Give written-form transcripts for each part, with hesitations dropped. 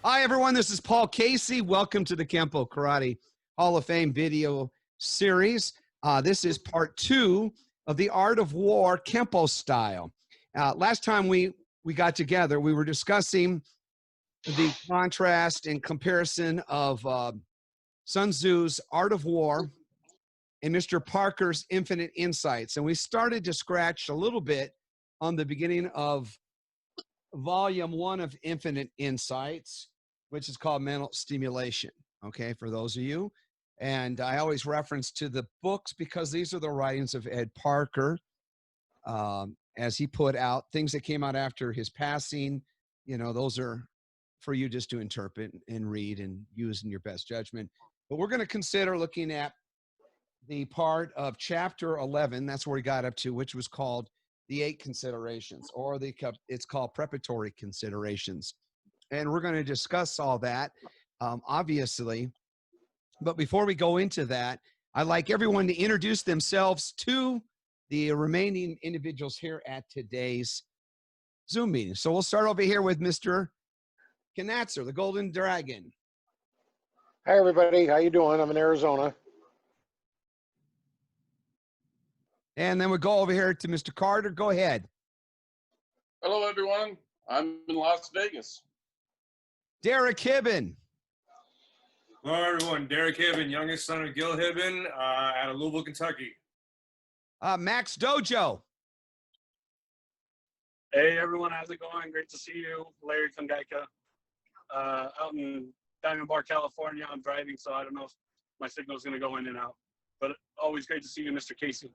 Hi, everyone. This is Paul Casey. Welcome to the Kenpo Karate Hall of Fame video series. This is part 2 of the Art of War Kenpo style. Last time we got together, we were discussing the contrast and comparison of Sun Tzu's Art of War and Mr. Parker's Infinite Insights. And we started to scratch a little bit on the beginning of volume 1 of Infinite Insights, which is called Mental Stimulation, okay, for those of you. And I always reference to the books because these are the writings of Ed Parker, as he put out things that came out after his passing. You know, those are for you just to interpret and read and use in your best judgment. But we're going to consider looking at the part of chapter 11, that's where we got up to, which was called the 8 considerations, or it's called Prepatory considerations. And we're going to discuss all that, obviously. But before we go into that, I'd like everyone to introduce themselves to the remaining individuals here at today's Zoom meeting. So we'll start over here with Mr. Knatzer, the Golden Dragon. Hi, everybody. How you doing? I'm in Arizona. And then we'll go over here to Mr. Carter. Go ahead. Hello, everyone. I'm in Las Vegas. Derek Hibben. Hello, everyone. Derek Hibben, youngest son of Gil Hibben, out of Louisville, Kentucky. Max Dojo. Hey, everyone. How's it going? Great to see you. Larry Fungaika. Out in Diamond Bar, California. I'm driving, so I don't know if my signal is going to go in and out. But always great to see you, Mr. Casey.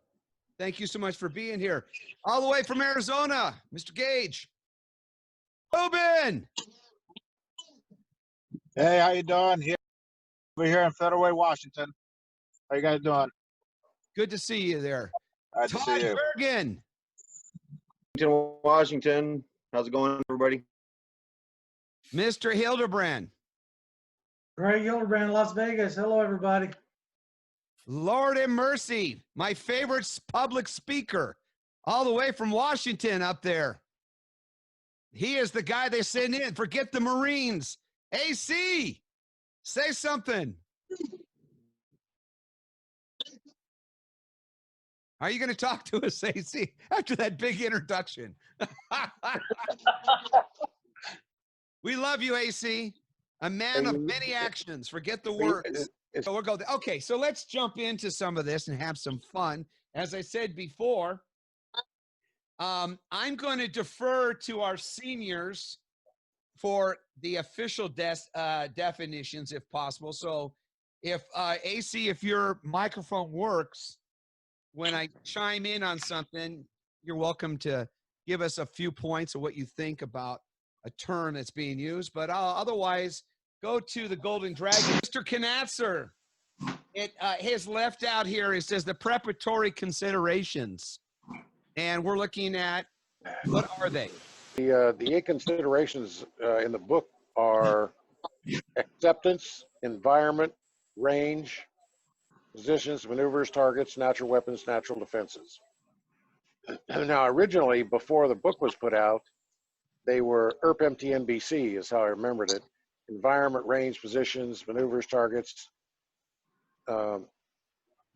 Thank you so much for being here. All the way from Arizona, Mr. Gage. Ruben. Hey, how you doing? Here, over here in Federal Way, Washington. How you guys doing? Good to see you there. Glad to see Todd you. Bergen. Washington. How's it going, everybody? Mr. Hildebrand. Greg Hildebrand, Las Vegas. Hello, everybody. Lord have mercy, my favorite public speaker, all the way from Washington up there. He is the guy they send in. Forget the Marines. AC, say something. Are you going to talk to us, AC, after that big introduction? We love you, AC. A man of many actions. Forget the words. So we'll go. Okay, so let's jump into some of this and have some fun. As I said before, I'm going to defer to our seniors for the official definitions, if possible. So if AC, if your microphone works, when I chime in on something, you're welcome to give us a few points of what you think about a term that's being used. But otherwise, go to the Golden Dragon. Mr. Knatzer, it has left out here, it says the preparatory considerations. And we're looking at, what are they? The 8 considerations in the book are acceptance, environment, range, positions, maneuvers, targets, natural weapons, natural defenses. Now, originally, before the book was put out, they were ERP-MT-NBC is how I remembered it. Environment, range, positions, maneuvers, targets,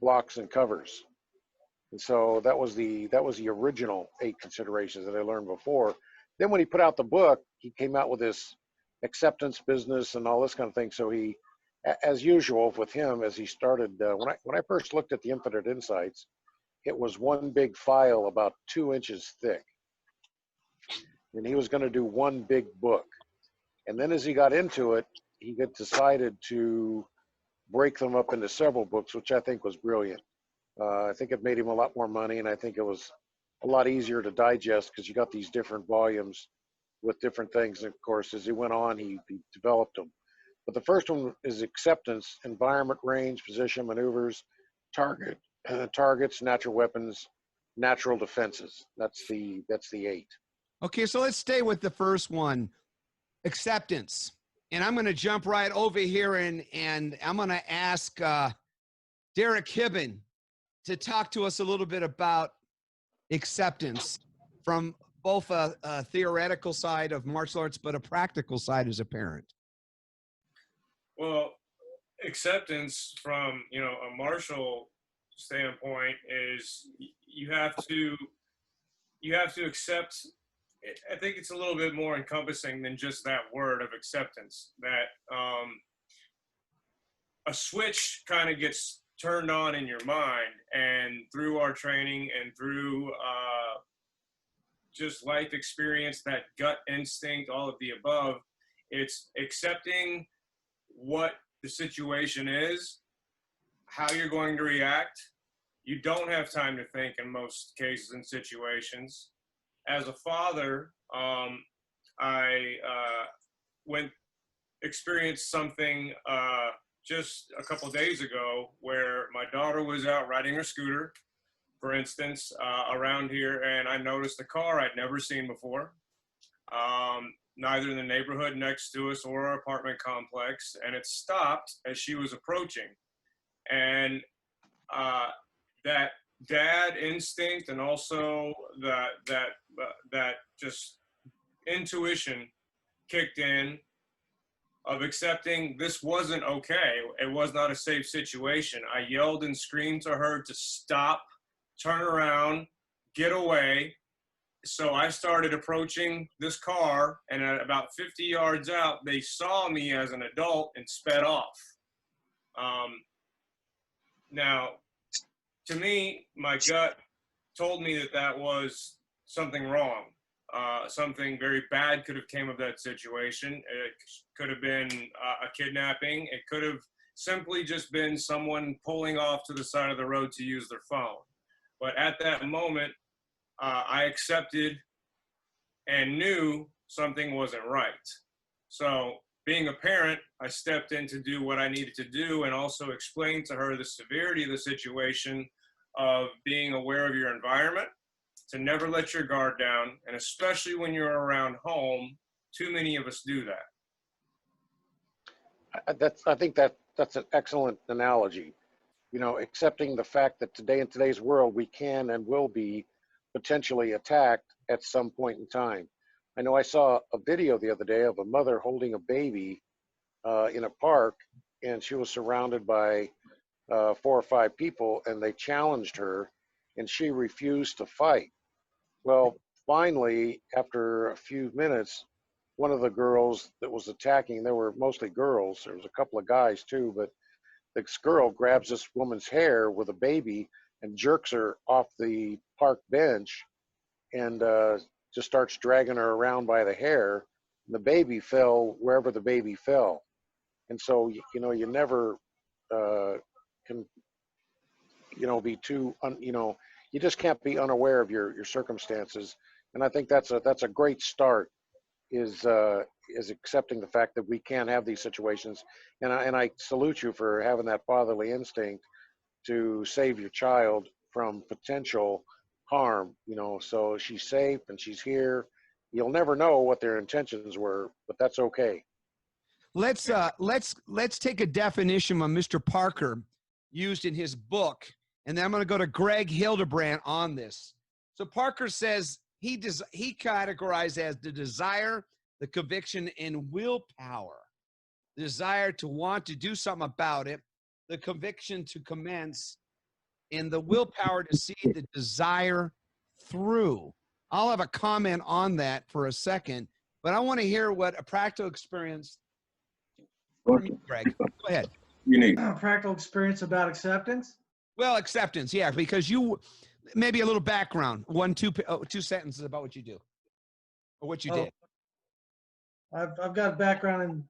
blocks, and covers. And so that was the original 8 considerations that I learned before. Then when he put out the book, he came out with this acceptance business and all this kind of thing. So he, as usual with him, as he started, when I first looked at the Infinite Insights, it was one big file about 2 inches thick. And he was going to do one big book. And then as he got into it, he decided to break them up into several books, which I think was brilliant. I think it made him a lot more money, and I think it was a lot easier to digest because you got these different volumes with different things. And of course, as he went on, he developed them. But the first one is acceptance, environment, range, position, maneuvers, targets, natural weapons, natural defenses. That's the 8. Okay, so let's stay with the first one, acceptance. And I'm going to jump right over here and I'm going to ask Derek Hibben to talk to us a little bit about acceptance from both a theoretical side of martial arts, but a practical side as a parent. Well, acceptance from, a martial standpoint is you have to accept. I think it's a little bit more encompassing than just that word of acceptance, that a switch kind of gets turned on in your mind, and through our training and through just life experience, that gut instinct, all of the above, it's accepting what the situation is, how you're going to react. You don't have time to think in most cases and situations. As a father, I experienced something just a couple days ago where my daughter was out riding her scooter, for instance, around here, and I noticed a car I'd never seen before, neither in the neighborhood next to us or our apartment complex, and it stopped as she was approaching. And that dad instinct, and also that just intuition kicked in of accepting this wasn't okay. It was not a safe situation. I yelled and screamed to her to stop, turn around, get away. So I started approaching this car, and at about 50 yards out, they saw me as an adult and sped off. Now, to me, my gut told me that that was something wrong. Something very bad could have came of that situation. It could have been a kidnapping. It could have simply just been someone pulling off to the side of the road to use their phone. But at that moment, I accepted and knew something wasn't right. So being a parent, I stepped in to do what I needed to do, and also explain to her the severity of the situation of being aware of your environment, to never let your guard down, and especially when you're around home, too many of us do that. I think that's an excellent analogy. You know, accepting the fact that today in today's world, we can and will be potentially attacked at some point in time. I know I saw a video the other day of a mother holding a baby in a park, and she was surrounded by 4 or 5 people, and they challenged her, and she refused to fight. Well, finally, after a few minutes, one of the girls that was attacking, there were mostly girls, there was a couple of guys too, but this girl grabs this woman's hair with a baby and jerks her off the park bench, and just starts dragging her around by the hair. And the baby fell wherever the baby fell. And so, you know, you never can, be too, you just can't be unaware of your circumstances. And I think that's a great start, is accepting the fact that we can have these situations. And I salute you for having that fatherly instinct to save your child from potential harm. So she's safe and she's here. You'll never know what their intentions were, but that's okay. Let's take a definition of Mr. Parker used in his book, and then I'm going to go to Greg Hildebrand on this. So Parker says he categorized as the desire, the conviction, and willpower. The desire to want to do something about it, the conviction to commence, and the willpower to see the desire through. I'll have a comment on that for a second, but I want to hear what a practical experience from you, Greg. Go ahead. Unique. Practical experience about acceptance. Well, acceptance, yeah, because you maybe a little background, two sentences about what you do or what you did. I've got a background in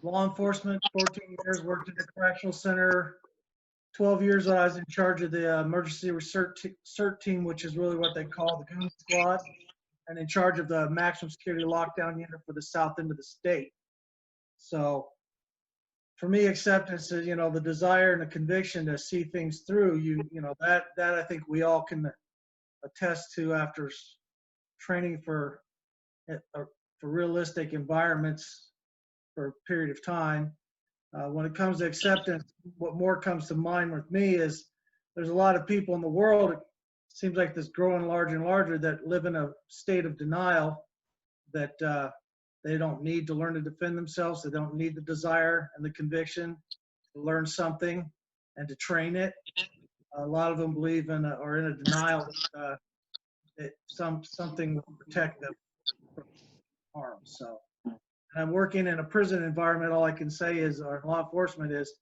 law enforcement, 14 years, worked in the correctional center, 12 years that I was in charge of the emergency CERT team, which is really what they call the Goon Squad, and in charge of the maximum security lockdown unit for the south end of the state. So for me, acceptance is, the desire and the conviction to see things through. That I think we all can attest to after training for realistic environments for a period of time. When it comes to acceptance, what more comes to mind with me is there's a lot of people in the world, it seems like this growing larger and larger, that live in a state of denial, that They don't need to learn to defend themselves. They don't need the desire and the conviction to learn something and to train it. A lot of them believe in or in a denial that something will protect them from harm. So, and I'm working in a prison environment. All I can say is, or law enforcement is,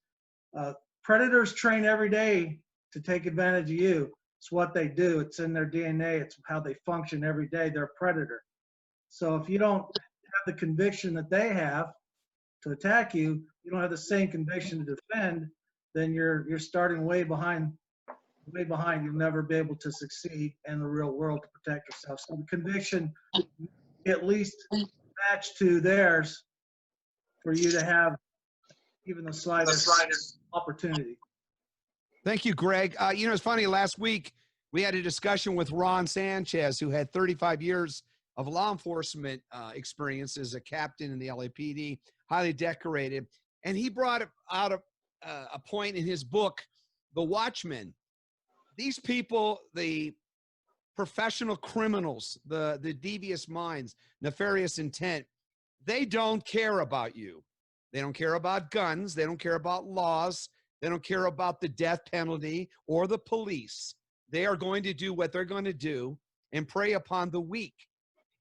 predators train every day to take advantage of you. It's what they do. It's in their DNA. It's how they function every day. They're a predator. So if you don't have the conviction that they have to attack you, you don't have the same conviction to defend, then you're starting way behind. You'll never be able to succeed in the real world to protect yourself. So the conviction at least match to theirs for you to have even the slightest opportunity. Thank you, Greg. You know, it's funny, last week we had a discussion with Ron Sanchez, who had 35 years of law enforcement experience as a captain in the LAPD, highly decorated. And he brought out a point in his book, The Watchmen. These people, the professional criminals, the devious minds, nefarious intent, they don't care about you. They don't care about guns. They don't care about laws. They don't care about the death penalty or the police. They are going to do what they're going to do and prey upon the weak.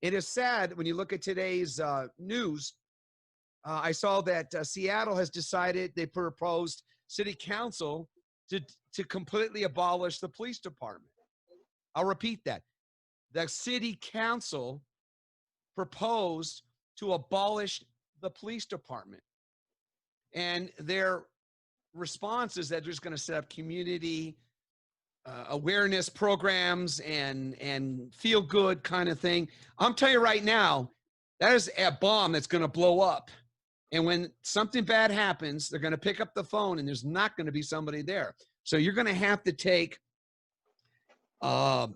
It is sad when you look at today's news. I saw that Seattle has decided, they proposed city council to completely abolish the police department. I'll repeat that. The city council proposed to abolish the police department. And their response is that they're just going to set up community awareness programs and feel good kind of thing. I'm telling you right now, that is a bomb that's going to blow up. And when something bad happens, they're going to pick up the phone and there's not going to be somebody there. So you're going to have to take a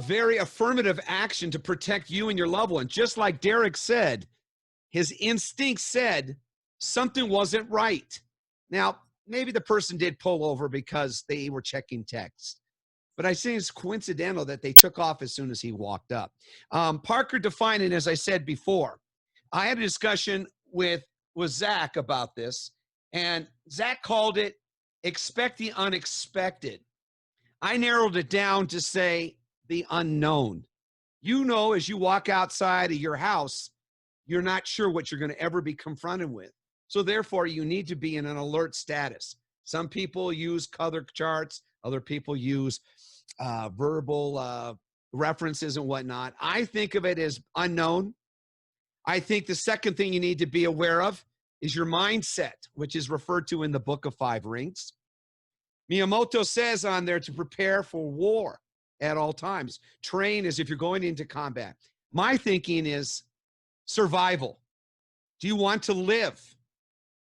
very affirmative action to protect you and your loved one. Just like Derek said, his instinct said something wasn't right. Now, maybe the person did pull over because they were checking text, but I think it's coincidental that they took off as soon as he walked up. Parker defined it, as I said before. I had a discussion with Zach about this, and Zach called it expect the unexpected. I narrowed it down to say the unknown. You know, as you walk outside of your house, you're not sure what you're going to ever be confronted with. So therefore, you need to be in an alert status. Some people use color charts. Other people use verbal references and whatnot. I think of it as unknown. I think the second thing you need to be aware of is your mindset, which is referred to in the Book of Five Rings. Miyamoto says on there to prepare for war at all times. Train as if you're going into combat. My thinking is survival. Do you want to live?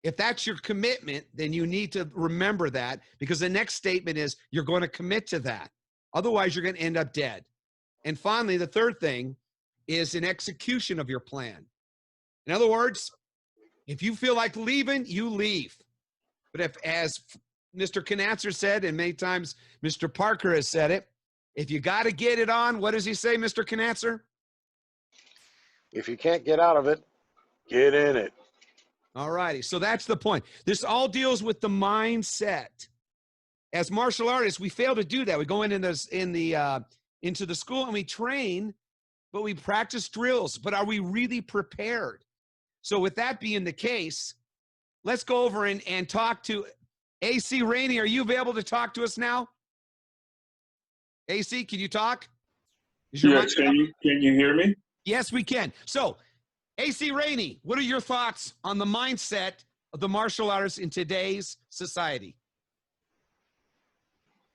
If that's your commitment, then you need to remember that, because the next statement is you're going to commit to that. Otherwise, you're going to end up dead. And finally, the third thing is an execution of your plan. In other words, if you feel like leaving, you leave. But if, as Mr. Knatzer said, and many times Mr. Parker has said it, if you got to get it on, what does he say, Mr. Knatzer? If you can't get out of it, get in it. All righty. So that's the point. This all deals with the mindset. As martial artists, we fail to do that. We go into the school and we train, but we practice drills. But are we really prepared? So with that being the case, let's go over and talk to AC Rainey. Are you available to talk to us now? AC, can you talk? Yes, can you hear me? Yes, we can. So, AC Rainey, what are your thoughts on the mindset of the martial artists in today's society?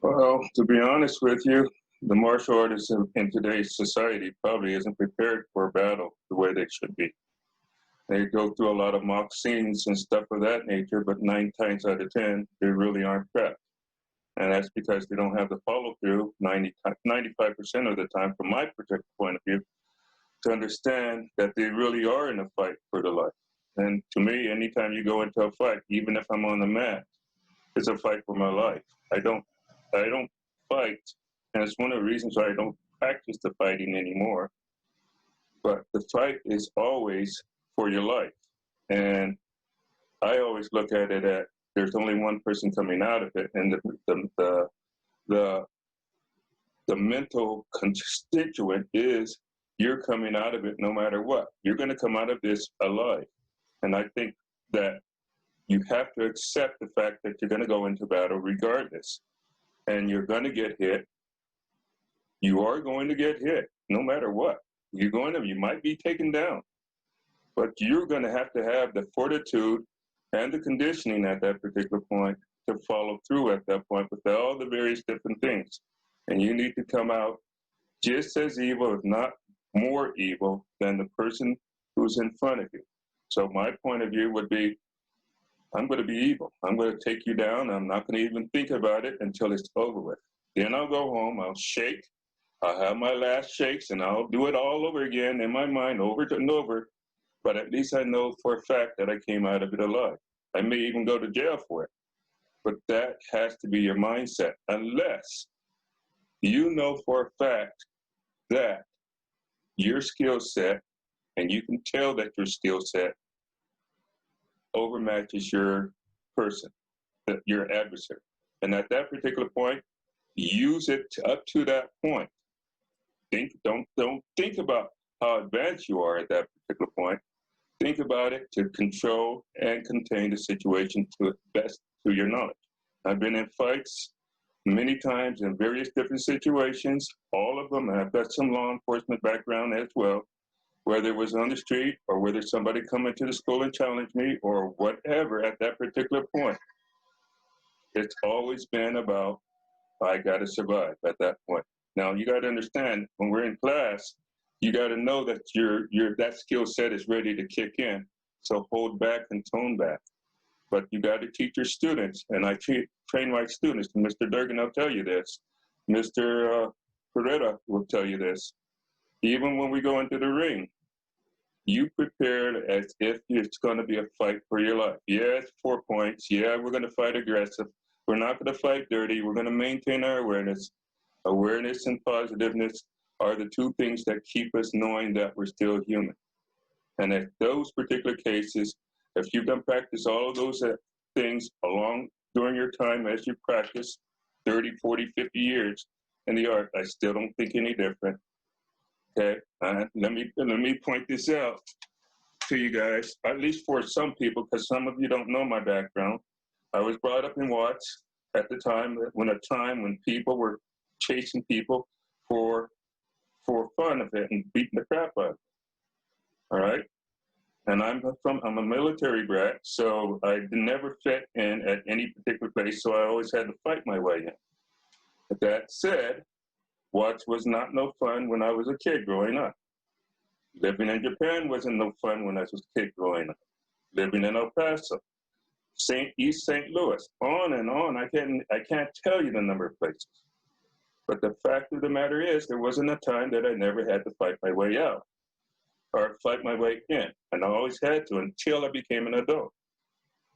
Well, to be honest with you, the martial artists in today's society probably isn't prepared for a battle the way they should be. They go through a lot of mock scenes and stuff of that nature, but 9 times out of 10, they really aren't prepped. And that's because they don't have the follow through 95% of the time, from my particular point of view, to understand that they really are in a fight for their life. And to me, anytime you go into a fight, even if I'm on the mat, it's a fight for my life. I don't fight, and it's one of the reasons why I don't practice the fighting anymore. but the fight is always for your life. And I always look at it at there's only one person coming out of it, and the mental constituent is you're coming out of it no matter what. You're going to come out of this alive. And I think that you have to accept the fact that you're going to go into battle regardless. And you're going to get hit. You are going to get hit no matter what. You might be taken down. But you're going to have the fortitude and the conditioning at that particular point to follow through at that point with all the various different things. And you need to come out just as evil, if not more evil, than the person who's in front of you. So my point of view would be, I'm going to be evil. I'm going to take you down. I'm not going to even think about it until it's over with. Then I'll go home, I'll shake, I'll have my last shakes, and I'll do it all over again in my mind, over and over. But at least I know for a fact that I came out of it alive. I may even go to jail for it. But that has to be your mindset, unless you know for a fact that your skill set, and you can tell that your skill set overmatches your person, your adversary. And at that particular point, use it up to that point. Don't think about how advanced you are at that particular point. Think about it to control and contain the situation to best to your knowledge. I've been in fights many times in various different situations, all of them. I've got some law enforcement background as well, whether it was on the street or whether somebody come into the school and challenge me or whatever at that particular point. It's always been about, I got to survive at that point. Now, you got to understand, when we're in class, you got to know that that skill set is ready to kick in. So hold back and tone back. But you got to teach your students, and I train my students, and Mr. Durgan will tell you this. Mr. Peretta will tell you this. Even when we go into the ring, you prepare as if it's going to be a fight for your life. Yeah, it's 4 points. Yeah, we're going to fight aggressive. We're not going to fight dirty. We're going to maintain our awareness. Awareness and positiveness are the two things that keep us knowing that we're still human. And at those particular cases, if you can practice all of those things during your time as you practice 30, 40, 50 years in the art, I still don't think any different. Okay, let me point this out to you guys, at least for some people, because some of you don't know my background. I was brought up in Watts at the time, when people were chasing people for fun of it and beating the crap out of them. All right, and I'm a military brat, so I never fit in at any particular place, so I always had to fight my way in. But that said, Watts was not no fun when I was a kid growing up. Living in Japan wasn't no fun when I was a kid growing up. Living in El Paso, East St. Louis, on and on. I can't tell you the number of places. But the fact of the matter is, there wasn't a time that I never had to fight my way out or fight my way in. And I always had to until I became an adult.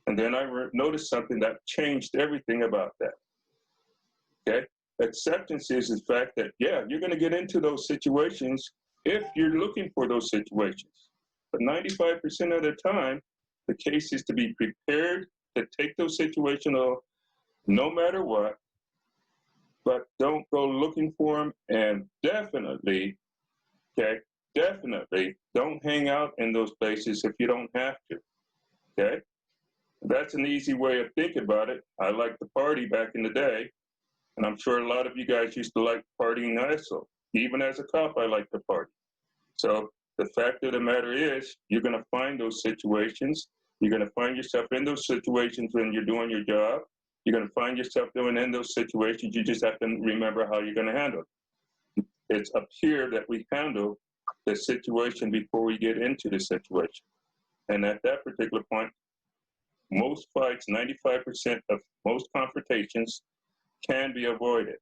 And then I noticed something that changed everything about that. Okay? Acceptance is the fact that, yeah, you're going to get into those situations if you're looking for those situations. But 95% of the time, the case is to be prepared to take those situations no matter what, but don't go looking for them. And definitely don't hang out in those places if you don't have to. Okay? That's an easy way of thinking about it. I liked to party back in the day. And I'm sure a lot of you guys used to like partying also. Even as a cop, I like to party. So the fact of the matter is, you're going to find those situations. You're going to find yourself in those situations when you're doing your job. You're going to find yourself doing in those situations. You just have to remember how you're going to handle it. It's up here that we handle the situation before we get into the situation. And at that particular point, most fights, 95% of most confrontations can be avoided.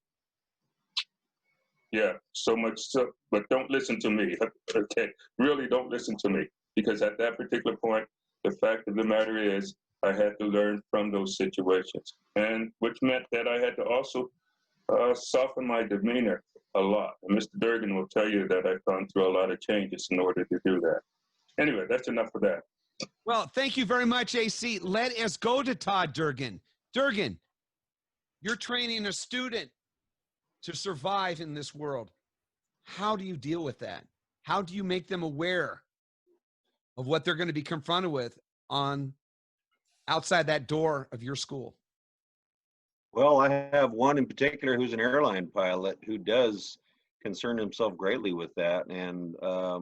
Yeah, so much so, but don't listen to me, okay? Really don't listen to me, because at that particular point, the fact of the matter is, I had to learn from those situations, and which meant that I had to also soften my demeanor a lot. And Mr. Durgan will tell you that I've gone through a lot of changes in order to do that. Anyway, that's enough of that. Well, thank you very much, AC. Let us go to Todd Durgan. Durgan, you're training a student to survive in this world. How do you deal with that? How do you make them aware of what they're going to be confronted with on outside that door of your school? Well, I have one in particular who's an airline pilot who does concern himself greatly with that. And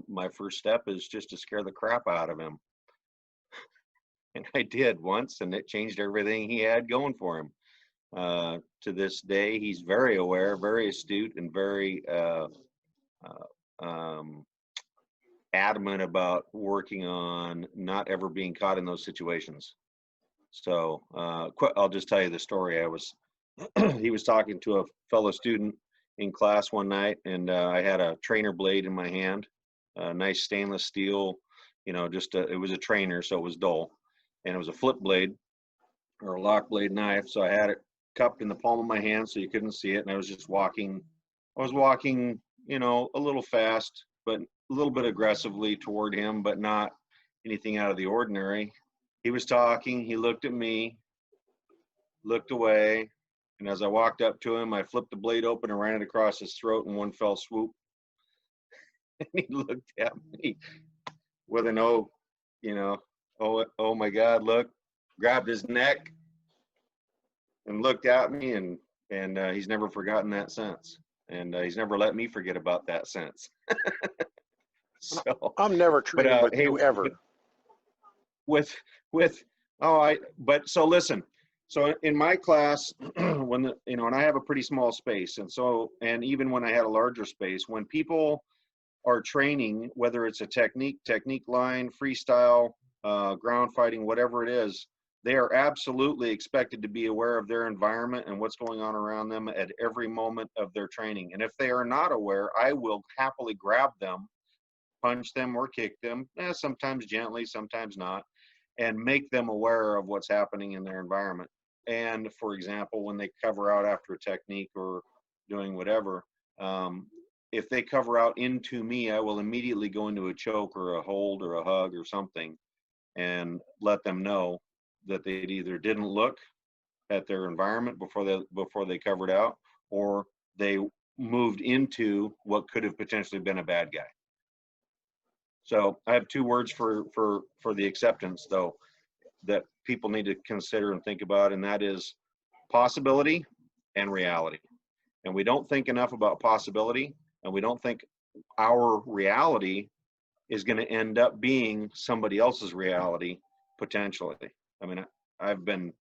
my first step is just to scare the crap out of him. And I did once, and it changed everything he had going for him. To this day, he's very aware, very astute, and very adamant about working on not ever being caught in those situations. So I'll just tell you the story. He was talking to a fellow student in class one night, and I had a trainer blade in my hand, a nice stainless steel, it was a trainer, so it was dull, and it was a flip blade or a lock blade knife. So I had it cupped in the palm of my hand so you couldn't see it, and I was just walking. I was walking, a little fast, but a little bit aggressively toward him, but not anything out of the ordinary. He was talking, he looked at me, looked away, and as I walked up to him, I flipped the blade open and ran it across his throat in one fell swoop. And he looked at me with an oh my God, look, grabbed his neck and looked at me, and he's never forgotten that since. And he's never let me forget about that since. So I'm never trading with you ever. So listen, so in my class, and I have a pretty small space, and even when I had a larger space, when people are training, whether it's a technique line, freestyle, ground fighting, whatever it is, they are absolutely expected to be aware of their environment and what's going on around them at every moment of their training. And if they are not aware, I will happily grab them, punch them or kick them, sometimes gently, sometimes not, and make them aware of what's happening in their environment. And for example, when they cover out after a technique or doing whatever, if they cover out into me, I will immediately go into a choke or a hold or a hug or something and let them know that they either didn't look at their environment before they covered out, or they moved into what could have potentially been a bad guy. So I have two words for the acceptance, though, that people need to consider and think about, and that is possibility and reality. And we don't think enough about possibility, and we don't think our reality is going to end up being somebody else's reality potentially. I mean, I've been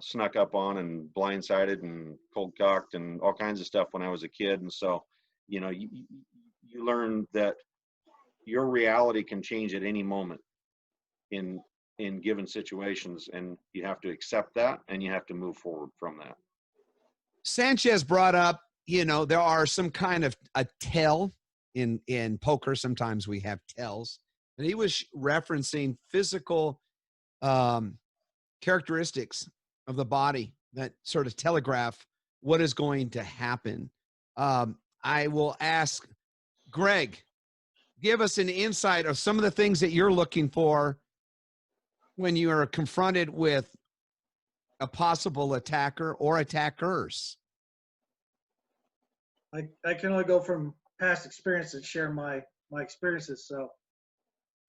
snuck up on and blindsided and cold cocked and all kinds of stuff when I was a kid. And so, you learn that your reality can change at any moment in given situations, and you have to accept that, and you have to move forward from that. Sanchez brought up, there are some kind of a tell in poker. Sometimes we have tells, and he was referencing physical characteristics of the body that sort of telegraph what is going to happen. I will ask Greg, give us an insight of some of the things that you're looking for when you are confronted with a possible attacker or attackers. I can only go from past experience and share my experiences. So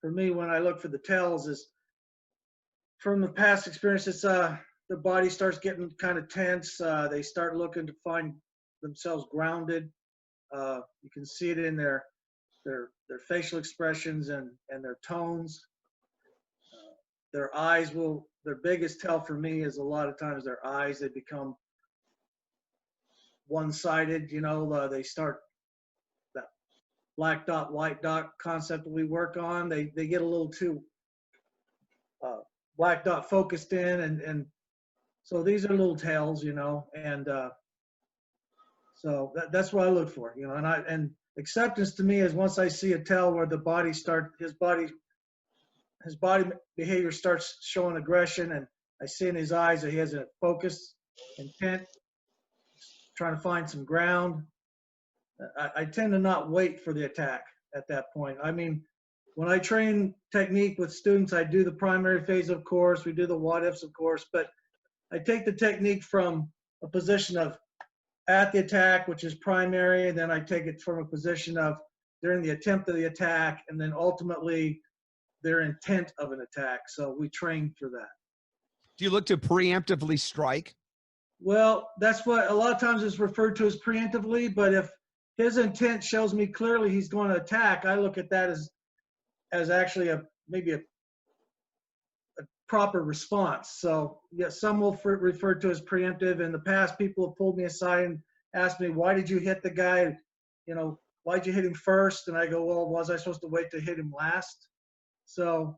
for me, when I look for the tells, is from the past experiences, the body starts getting kind of tense. They start looking to find themselves grounded. You can see it in their facial expressions and their tones. Their eyes their biggest tell for me is a lot of times their eyes, they become one-sided, they start that black dot, white dot concept that we work on. They get a little too black dot focused in, and so these are little tells, and so that's what I look for, and acceptance to me is once I see a tell where his body behavior starts showing aggression, and I see in his eyes that he has a focus, intent, trying to find some ground. I tend to not wait for the attack at that point. I mean, when I train technique with students, I do the primary phase, of course, we do the what ifs, of course, but I take the technique from a position of at the attack, which is primary, and then I take it from a position of during the attempt of the attack, and then ultimately their intent of an attack. So we train for that. Do you look to preemptively strike? Well, that's what a lot of times is referred to as preemptively, but if his intent shows me clearly he's going to attack, I look at that as actually maybe a proper response. So yes, some will refer to as preemptive. In the past, people have pulled me aside and asked me, why did you hit the guy? You know, why'd you hit him first? And I go, well, was I supposed to wait to hit him last? So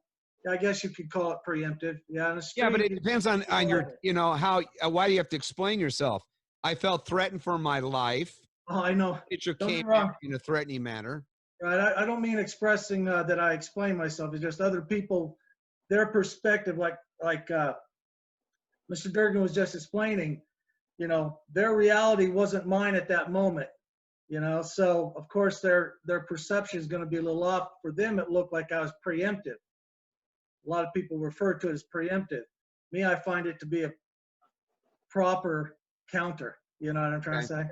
I guess you could call it preemptive. Yeah, yeah, but it depends on your, you know, why do you have to explain yourself? I felt threatened for my life. Oh, I know. Picture Don't get came me wrong. in a threatening manner. Right. I don't mean expressing that I explain myself. It's just other people, their perspective, like Mr. Durgan was just explaining, you know, their reality wasn't mine at that moment, you know, so of course their perception is going to be a little off. For them, it looked like I was preemptive. A lot of people refer to it as preemptive. Me, I find it to be a proper counter. You know what I'm trying to say?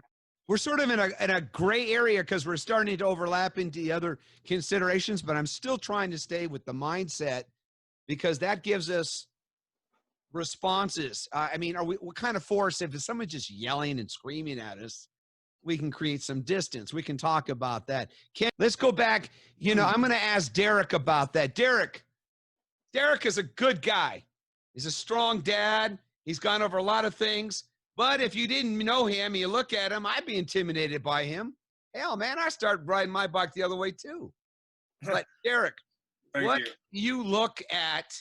We're sort of in a gray area because we're starting to overlap into the other considerations, but I'm still trying to stay with the mindset because that gives us responses. I mean, what kind of force, if someone's just yelling and screaming at us, we can create some distance. We can talk about that. Let's go back. You know, I'm going to ask Derek about that. Derek is a good guy. He's a strong dad. He's gone over a lot of things. But if you didn't know him, you look at him, I'd be intimidated by him. Hell, man, I start riding my bike the other way too. But Derek, what you look at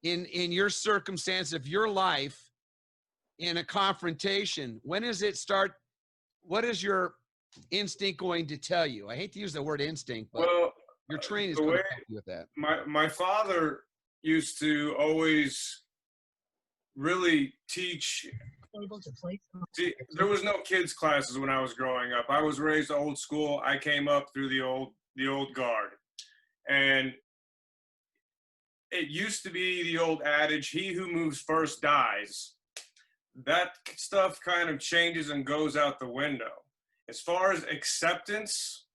in your circumstance of your life in a confrontation, when does it start? What is your instinct going to tell you? I hate to use the word instinct, but your training is going to help you with that. My father used to always really teach. See, there was no kids classes when I was growing up. I was raised old school. I came up through the old guard. And it used to be the old adage, he who moves first dies. That stuff kind of changes and goes out the window. As far as acceptance,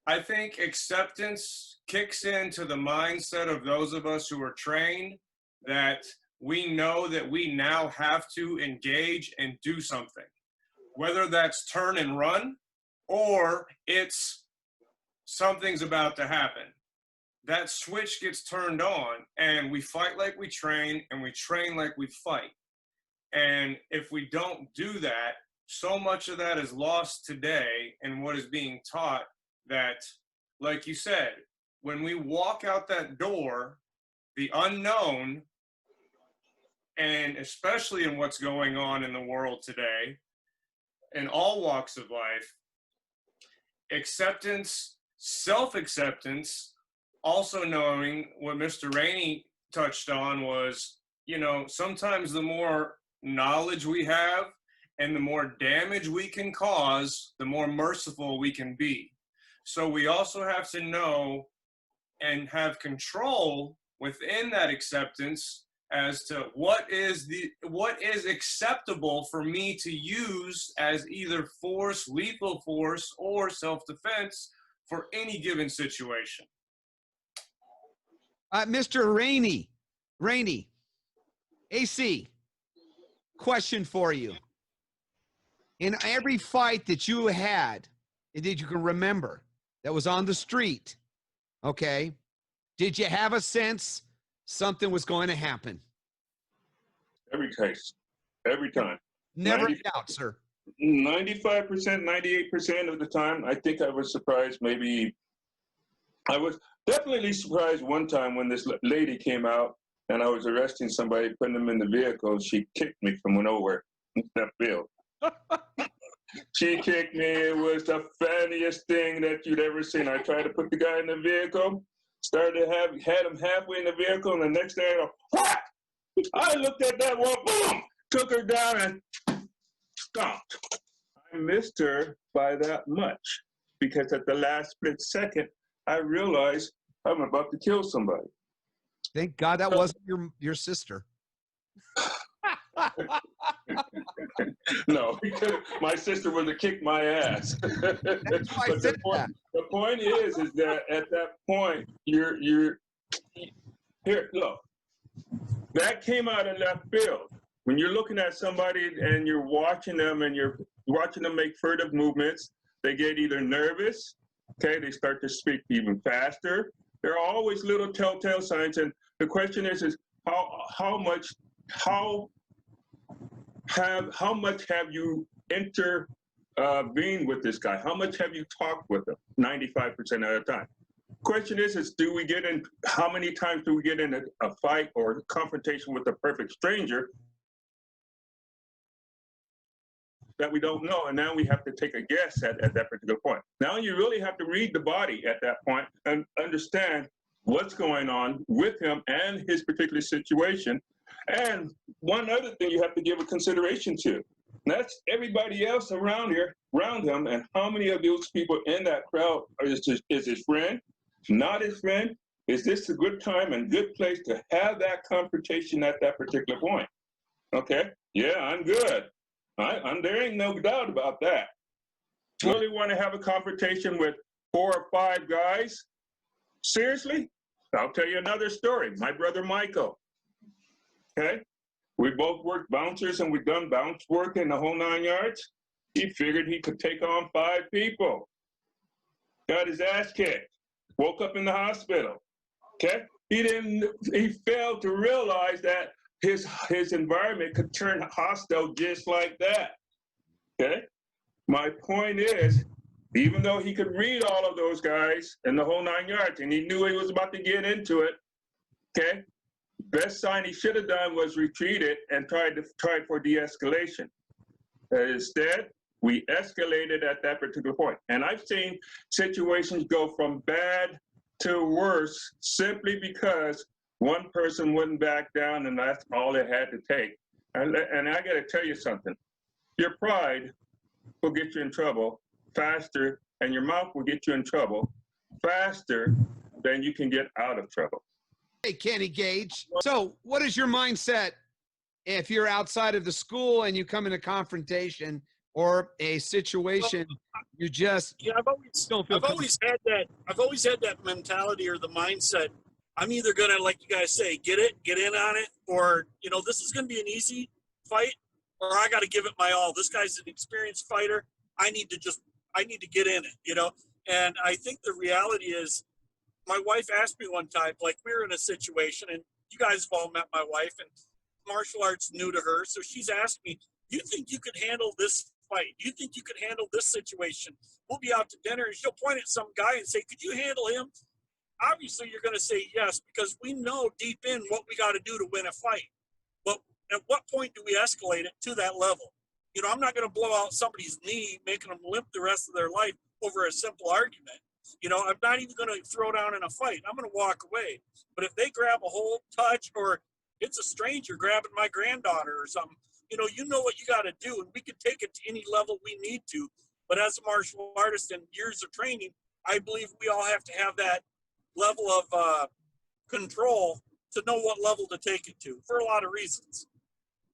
I think acceptance kicks into the mindset of those of us who are trained that we know that we now have to engage and do something, whether that's turn and run or it's something's about to happen. That switch gets turned on and we fight like we train and we train like we fight. And if we don't do that, so much of that is lost today in what is being taught that, like you said, when we walk out that door, the unknown, and especially in what's going on in the world today, in all walks of life, acceptance, self-acceptance, also knowing what Mr. Rainey touched on was, you know, sometimes the more knowledge we have and the more damage we can cause, the more merciful we can be. So we also have to know and have control within that acceptance as to what is acceptable for me to use as either force, lethal force, or self-defense for any given situation. Mr. Rainey, AC, question for you. In every fight that you had, that you can remember, that was on the street, okay, did you have a sense something was going to happen? Every case, every time. Never in doubt, sir. 95%, 98% of the time, I think I was surprised. Maybe I was definitely surprised one time when this lady came out and I was arresting somebody, putting them in the vehicle. She kicked me from nowhere in that field. She kicked me. It was the funniest thing that you'd ever seen. I tried to put the guy in the vehicle, had him halfway in the vehicle, and the next thing I go, whack! I looked at that one, boom, took her down and stomped. missed her by that much because at the last split second, I realized I'm about to kill somebody. Thank God that wasn't your sister. No, my sister would have kicked my ass. That's why I But said that. the point is that at that point, you're here. Look, that came out of left field. When you're looking at somebody and you're watching them and you're watching them make furtive movements, they get either nervous, okay, they start to speak even faster. There are always little telltale signs, and the question is how much have you intervened with this guy? How much have you talked with him? 95% of the time. Question is do we get in? How many times do we get in a fight or confrontation with a perfect stranger that we don't know, and now we have to take a guess at that particular point. Now you really have to read the body at that point and understand what's going on with him and his particular situation. And one other thing you have to give a consideration to, and that's everybody else around him, and how many of those people in that crowd is his friend, not his friend? Is this a good time and good place to have that confrontation at that particular point? Okay, yeah, I'm good. There ain't no doubt about that. Really want to have a confrontation with 4 or 5 guys? Seriously? I'll tell you another story. My brother Michael, okay? We both worked bouncers and we've done bounce work in the whole 9 yards. He figured he could take on 5 people. Got his ass kicked. Woke up in the hospital, okay? He failed to realize that his environment could turn hostile just like that, okay? My point is, even though he could read all of those guys in the whole 9 yards, and he knew he was about to get into it, okay? Best sign he should have done was retreated and tried for de-escalation. Instead, we escalated at that particular point. And I've seen situations go from bad to worse simply because one person wouldn't back down, and that's all it had to take. And I got to tell you something. Your pride will get you in trouble faster, and your mouth will get you in trouble faster than you can get out of trouble. Hey, Kenny Gage. So what is your mindset if you're outside of the school and you come in a confrontation or a situation you just I've always had that mentality or the mindset. I'm either gonna, like you guys say, get in on it, or this is gonna be an easy fight, or I got to give it my all. This guy's an experienced fighter. I need to get in it, And I think the reality is, my wife asked me one time, like we were in a situation, and you guys have all met my wife, and martial arts new to her, so she's asked me, "Do you think you could handle this fight? Do you think you could handle this situation? We'll be out to dinner," and she'll point at some guy and say, "Could you handle him?" Obviously, you're going to say yes, because we know deep in what we got to do to win a fight. But at what point do we escalate it to that level? I'm not going to blow out somebody's knee, making them limp the rest of their life over a simple argument. I'm not even going to throw down in a fight. I'm going to walk away. But if they grab a hold, touch, or it's a stranger grabbing my granddaughter or something, you know what you got to do, and we can take it to any level we need to. But as a martial artist and years of training, I believe we all have to have that level of control to know what level to take it to for a lot of reasons.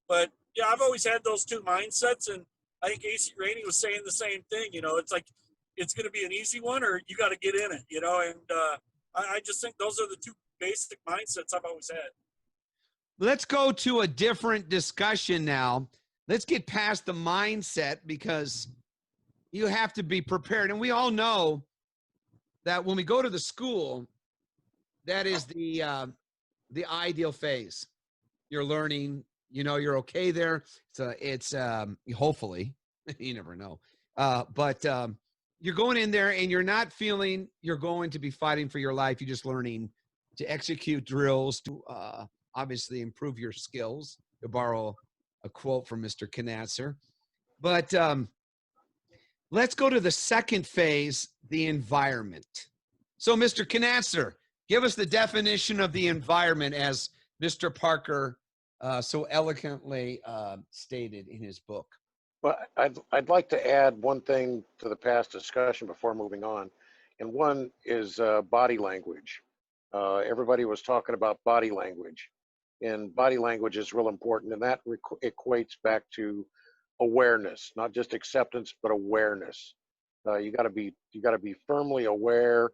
But yeah, I've always had those two mindsets, and I think AC Rainey was saying the same thing. It's like it's going to be an easy one, or you got to get in it. And I just think those are the two basic mindsets I've always had. Let's go to a different discussion now. Let's get past the mindset, because you have to be prepared. And we all know that when we go to the school, that is the ideal phase. You're learning, you're okay there. So it's hopefully, you never know. But you're going in there and you're not feeling you're going to be fighting for your life. You're just learning to execute drills, to obviously improve your skills, to borrow a quote from Mr. Knatzer. But let's go to the second phase, the environment. So, Mr. Knatzer, give us the definition of the environment as Mr. Parker so eloquently stated in his book. Well, I'd like to add one thing to the past discussion before moving on, and one is body language. Everybody was talking about body language, and body language is real important, and that equates back to awareness, not just acceptance, but awareness. You got to be firmly aware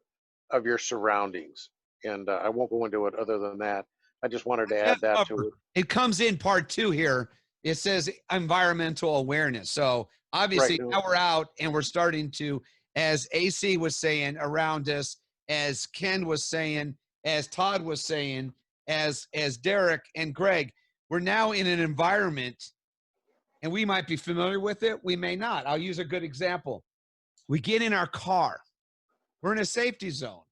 of your surroundings, and I won't go into it other than that. I just wanted to add that to it. It comes in part 2 here. It says environmental awareness. So obviously Right. now we're out and we're starting to, as AC was saying around us, as Ken was saying, as Todd was saying, as Derek and Greg, we're now in an environment, and we might be familiar with it, we may not. I'll use a good example. We get in our car. We're in a safety zone.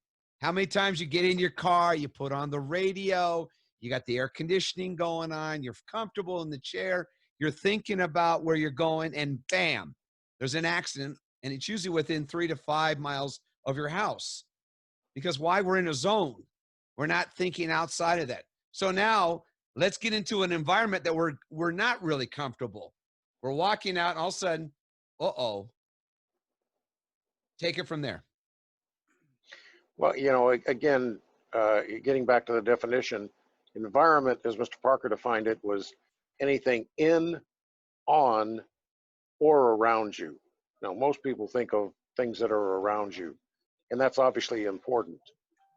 How many times you get in your car, you put on the radio, you got the air conditioning going on, you're comfortable in the chair, you're thinking about where you're going, and bam, there's an accident, and it's usually within 3 to 5 miles of your house. Because why? We're in a zone. We're not thinking outside of that. So now let's get into an environment that we're not really comfortable. We're walking out, and all of a sudden, uh-oh. Take it from there. Well, you know, again, getting back to the definition, environment, as Mr. Parker defined it, was anything in, on, or around you. Now, most people think of things that are around you, and that's obviously important.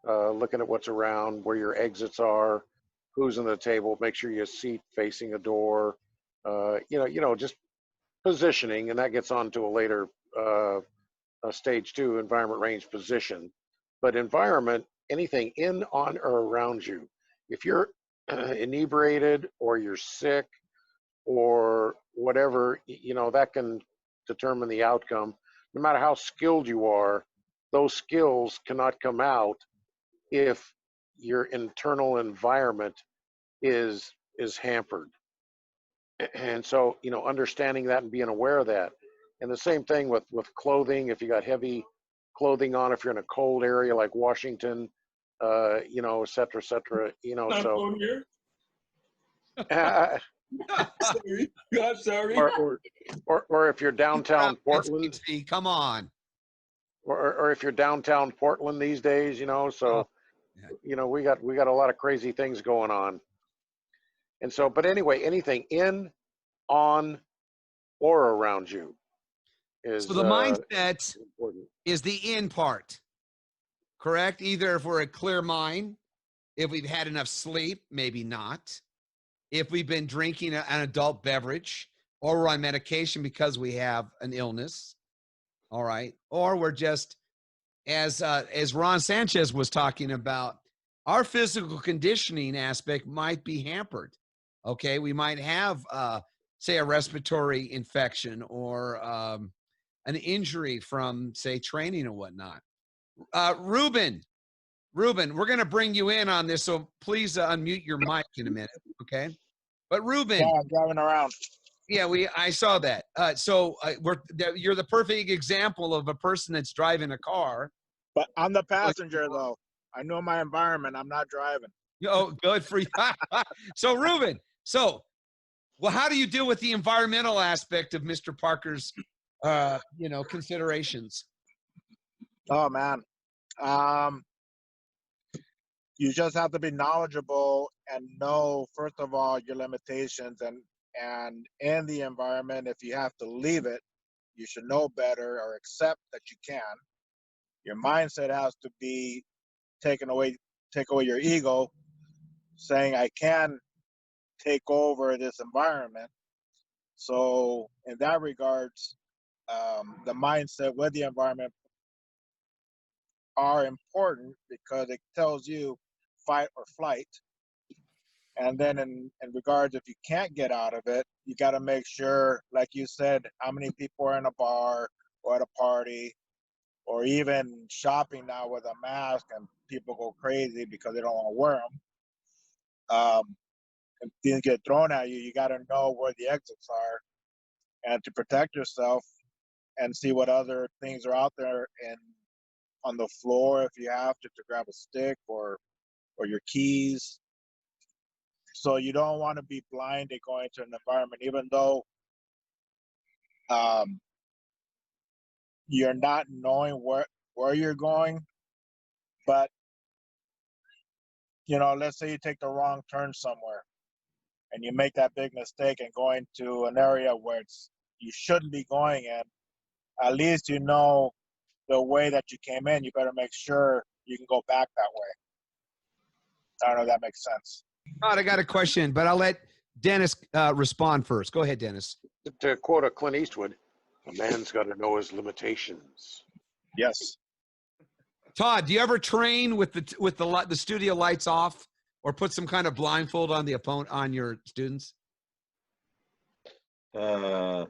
Looking at what's around, where your exits are, who's on the table, make sure you seat facing a door. Just positioning, and that gets on to a later stage 2, environment, range, position. But environment, anything in, on, or around you. If you're inebriated or you're sick or whatever, that can determine the outcome. No matter how skilled you are, those skills cannot come out if your internal environment is hampered. And so, understanding that and being aware of that. And the same thing with clothing. If you got heavy clothing on, if you're in a cold area like Washington, et cetera, et cetera, Not so. on here. Uh, Sorry. I'm sorry. or if you're downtown Portland, Come on. or if you're downtown Portland these days, so, we got a lot of crazy things going on. And so, but anyway, anything in, on, or around you is so the mindset important. is the in part, correct? Either if we're a clear mind, if we've had enough sleep, maybe not. If we've been drinking an adult beverage, or we're on medication because we have an illness, all right? Or we're just, as Ron Sanchez was talking about, our physical conditioning aspect might be hampered. Okay, we might have, say, a respiratory infection or an injury from, say, training and whatnot. Ruben, we're going to bring you in on this, so please unmute your mic in a minute, okay? But Ruben, Yeah, I'm driving around. yeah, I saw that. You're the perfect example of a person that's driving a car. But I'm the passenger, though. I know my environment. I'm not driving. Oh, good for you. So, Ruben, how do you deal with the environmental aspect of Mr. Parker's, considerations? Oh, man. You just have to be knowledgeable and know, first of all, your limitations, and in the environment, if you have to leave it, you should know better or accept that you can. Your mindset has to be take away your ego, saying I can take over this environment. So in that regards, the mindset with the environment are important because it tells you fight or flight. And then in regards, if you can't get out of it, you got to make sure, like you said, how many people are in a bar or at a party, or even shopping now with a mask, and people go crazy because they don't want to wear them. And things get thrown at you, you got to know where the exits are, and to protect yourself, and see what other things are out there and on the floor if you have to grab a stick or your keys. So you don't want to be blinded going to an environment, even though you're not knowing where you're going, but let's say you take the wrong turn somewhere and you make that big mistake and going to an area where you shouldn't be going in. At least you know the way that you came in. You better make sure you can go back that way. I don't know if that makes sense. Todd, I got a question, but I'll let Dennis respond first. Go ahead, Dennis. To quote a Clint Eastwood, a man's got to know his limitations. Yes. Todd, do you ever train with the studio lights off, or put some kind of blindfold on the opponent, on your students? No,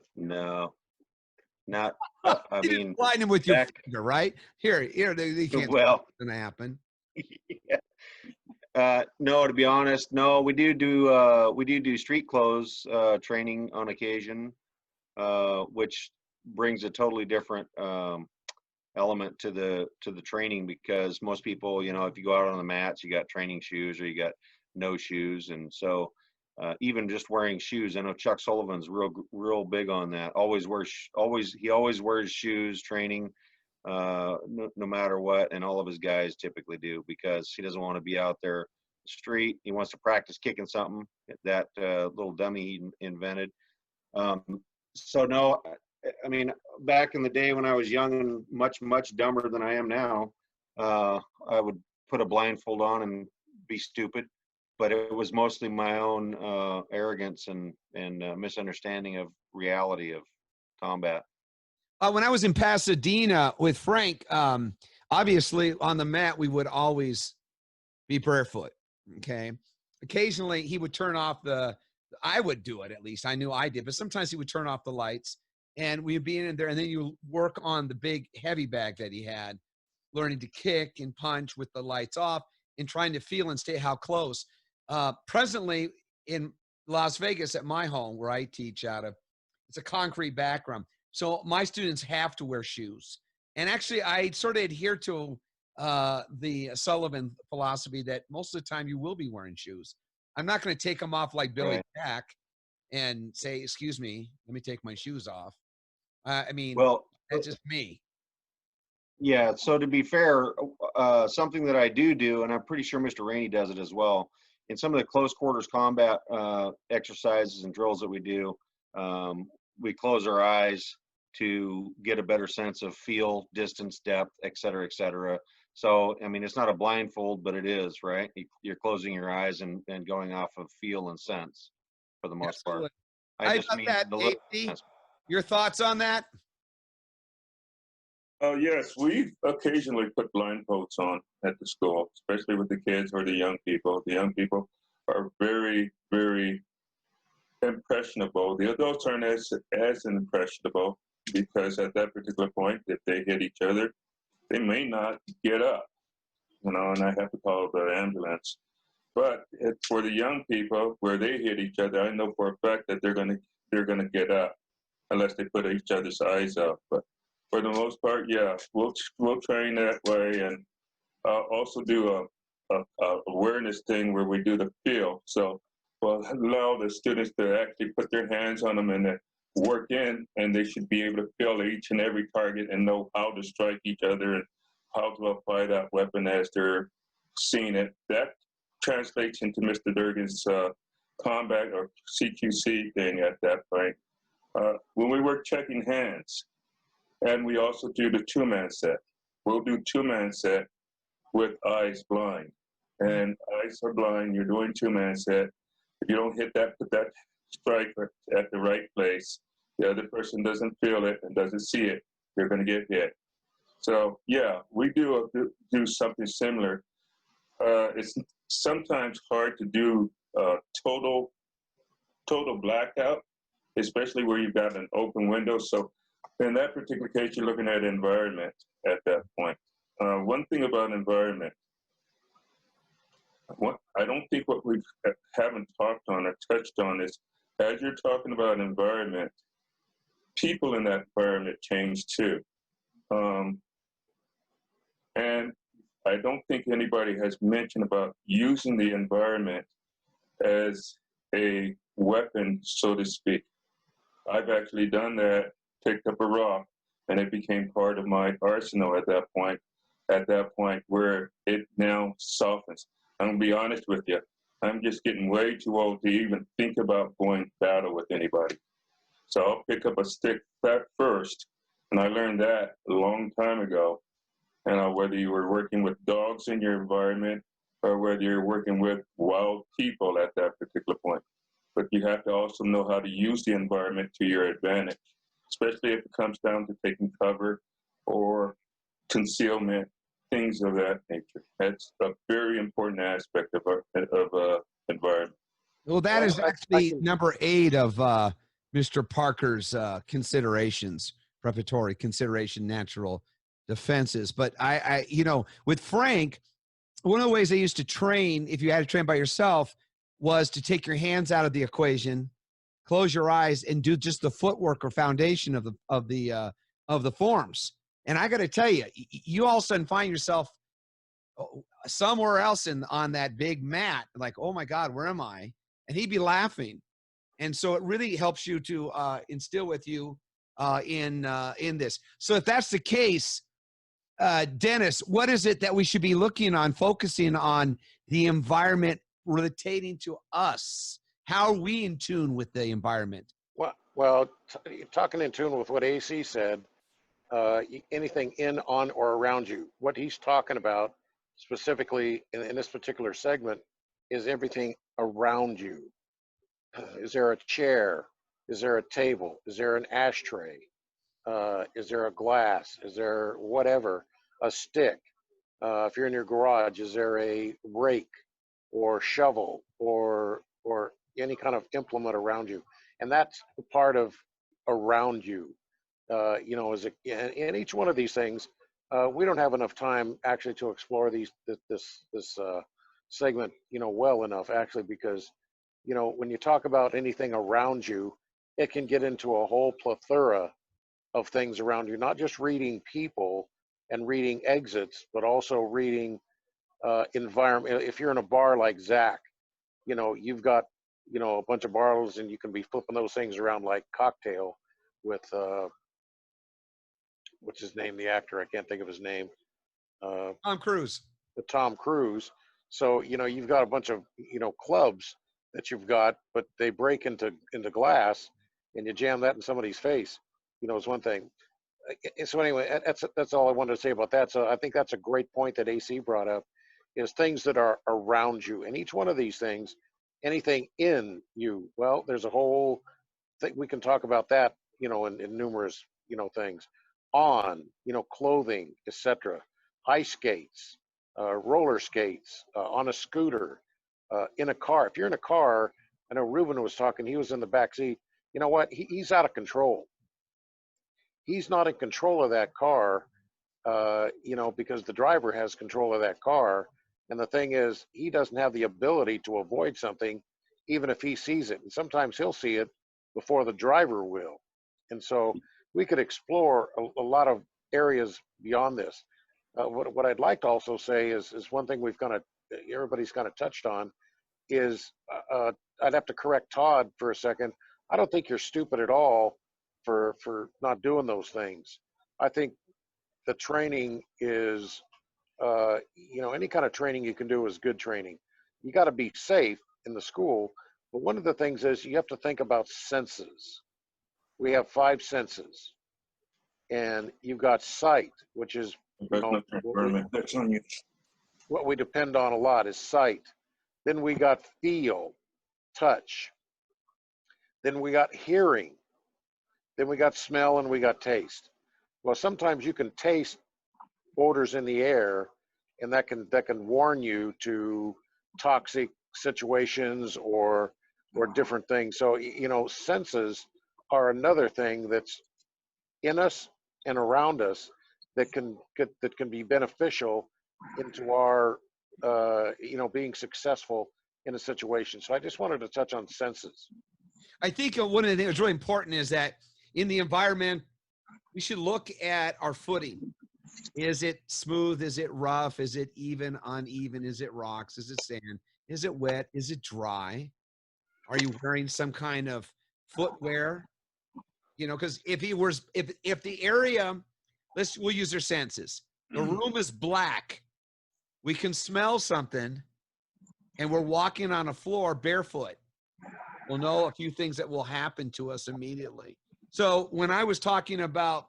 not. I You mean, didn't blind them with your finger, right? Here, they can't. Well, gonna happen. Yeah. No, to be honest, no. We do street clothes training on occasion, which brings a totally different element to the training, because most people, if you go out on the mats, you got training shoes or you got no shoes, and so even just wearing shoes. I know Chuck Sullivan's real big on that. He always wears shoes training, no matter what, and all of his guys typically do, because he doesn't want to be out there the street. He wants to practice kicking something, that little dummy he invented. So no, I mean, back in the day when I was young and much dumber than I am now, I would put a blindfold on and be stupid, but it was mostly my own arrogance and misunderstanding of reality of combat. When I was in Pasadena with Frank, obviously on the mat, we would always be barefoot. Okay. Occasionally he would turn off I would do it, at least I knew I did, but sometimes he would turn off the lights and we'd be in there, and then you work on the big heavy bag that he had, learning to kick and punch with the lights off and trying to feel and stay how close. Presently in Las Vegas at my home, where I teach out of, it's a concrete background. So my students have to wear shoes. And actually, I sort of adhere to the Sullivan philosophy that most of the time you will be wearing shoes. I'm not going to take them off like Billy Jack and say, excuse me, let me take my shoes off. I mean, well, that's just me. Yeah, so to be fair, something that I do, and I'm pretty sure Mr. Rainey does it as well, in some of the close quarters combat exercises and drills that we do, we close our eyes to get a better sense of feel, distance, depth, et cetera, et cetera. So, I mean, it's not a blindfold, but it is, right? You're closing your eyes and going off of feel and sense for the most part. I just mean that, the little. Your thoughts on that? Yes, we occasionally put blindfolds on at the school, especially with the kids or the young people. The young people are very, very impressionable. The adults aren't as impressionable, because at that particular point, if they hit each other, they may not get up, and I have to call the ambulance. But for the young people, where they hit each other, I know for a fact that they're gonna get up, unless they put each other's eyes out. But for the most part, yeah, we'll train that way, and also do a awareness thing where we do the feel. So we'll allow the students to actually put their hands on them and then work in, and they should be able to feel each and every target and know how to strike each other and how to apply that weapon as they're seeing it. That translates into Mr. Durgan's combat or CQC thing at that point. When we work checking hands, and we also do the two-man set. We'll do two-man set with eyes blind. And eyes are blind, you're doing two-man set. If you don't hit that, put that strike at the right place, the other person doesn't feel it and doesn't see it, they're gonna get hit. So yeah, we do something similar. It's sometimes hard to do total blackout, especially where you've got an open window. So in that particular case, you're looking at environment at that point. One thing about environment, I don't think what we haven't talked on or touched on is, as you're talking about environment, people in that environment change too. And I don't think anybody has mentioned about using the environment as a weapon, so to speak. I've actually done that picked up a rock, and it became part of my arsenal at that point. At that point, where it now softens. I'm gonna be honest with you. I'm just getting way too old to even think about going to battle with anybody. So I'll pick up a stick first, and I learned that a long time ago. And whether you were working with dogs in your environment or whether you're working with wild people at that particular point. But you have to also know how to use the environment to your advantage, especially if it comes down to taking cover or concealment, things of that nature. That's a very important aspect of our environment. Well, that is actually number 8 of Mr. Parker's considerations, preparatory consideration, natural defenses. But I, you know, with Frank, one of the ways I used to train, if you had to train by yourself, was to take your hands out of the equation, close your eyes, and do just the footwork or foundation of the forms. And I got to tell you, you all of a sudden find yourself somewhere else on that big mat, like, oh my God, where am I? And he'd be laughing. And so it really helps you to instill with you in this. So if that's the case, Dennis, what is it that we should be looking on, focusing on the environment relating to us? How are we in tune with the environment? Well, talking in tune with what AC said, anything in, on, or around you. What he's talking about specifically in this particular segment is everything around you. Is there a chair? Is there a table? Is there an ashtray? Is there a glass? Is there whatever, a stick? If you're in your garage, is there a rake or shovel or any kind of implement around you? And that's part of around you. You know, in each one of these things, we don't have enough time actually to explore this segment, you know, well enough actually, because, you know, when you talk about anything around you, it can get into a whole plethora of things around you, not just reading people and reading exits, but also reading environment. If you're in a bar like Zach, you know, you've got, you know, a bunch of bottles and you can be flipping those things around like cocktail with, what's his name, the actor, I can't think of his name. Tom Cruise. Tom Cruise. So, you know, you've got a bunch of, you know, clubs that you've got, but they break into glass and you jam that in somebody's face, you know, is one thing. So anyway, that's all I wanted to say about that. So I think that's a great point that AC brought up, is things that are around you. And each one of these things, anything in you, well, there's a whole thing, we can talk about that, you know, in numerous, you know, things. On, you know, clothing, etc. Ice skates, roller skates, on a scooter, in a car. If you're in a car, I know Ruben was talking, he was in the back seat. You know what? He's out of control. He's not in control of that car, you know, because the driver has control of that car. And the thing is, he doesn't have the ability to avoid something, even if he sees it. And sometimes he'll see it before the driver will. And so we could explore a lot of areas beyond this. What I'd like to also say is one thing everybody's kind of touched on is, I'd have to correct Todd for a second. I don't think you're stupid at all for not doing those things. I think the training is, you know, any kind of training you can do is good training. You got to be safe in the school, but one of the things is you have to think about senses. We have 5 senses, and you've got sight, which is, you know, what we depend on a lot is sight. Then we got feel, touch. Then we got hearing. Then we got smell, and we got taste. Well, sometimes you can taste odors in the air, and that can warn you to toxic situations or different things. So, you know, senses are another thing that's in us and around us that can be beneficial into our, you know, being successful in a situation. So I just wanted to touch on senses. I think one of the things that's really important is that in the environment, we should look at our footing. Is it smooth? Is it rough? Is it even, uneven? Is it rocks? Is it sand? Is it wet? Is it dry? Are you wearing some kind of footwear? You know, because if the area, we'll use our senses. The room is black. We can smell something, and we're walking on a floor barefoot. We'll know a few things that will happen to us immediately. So when I was talking about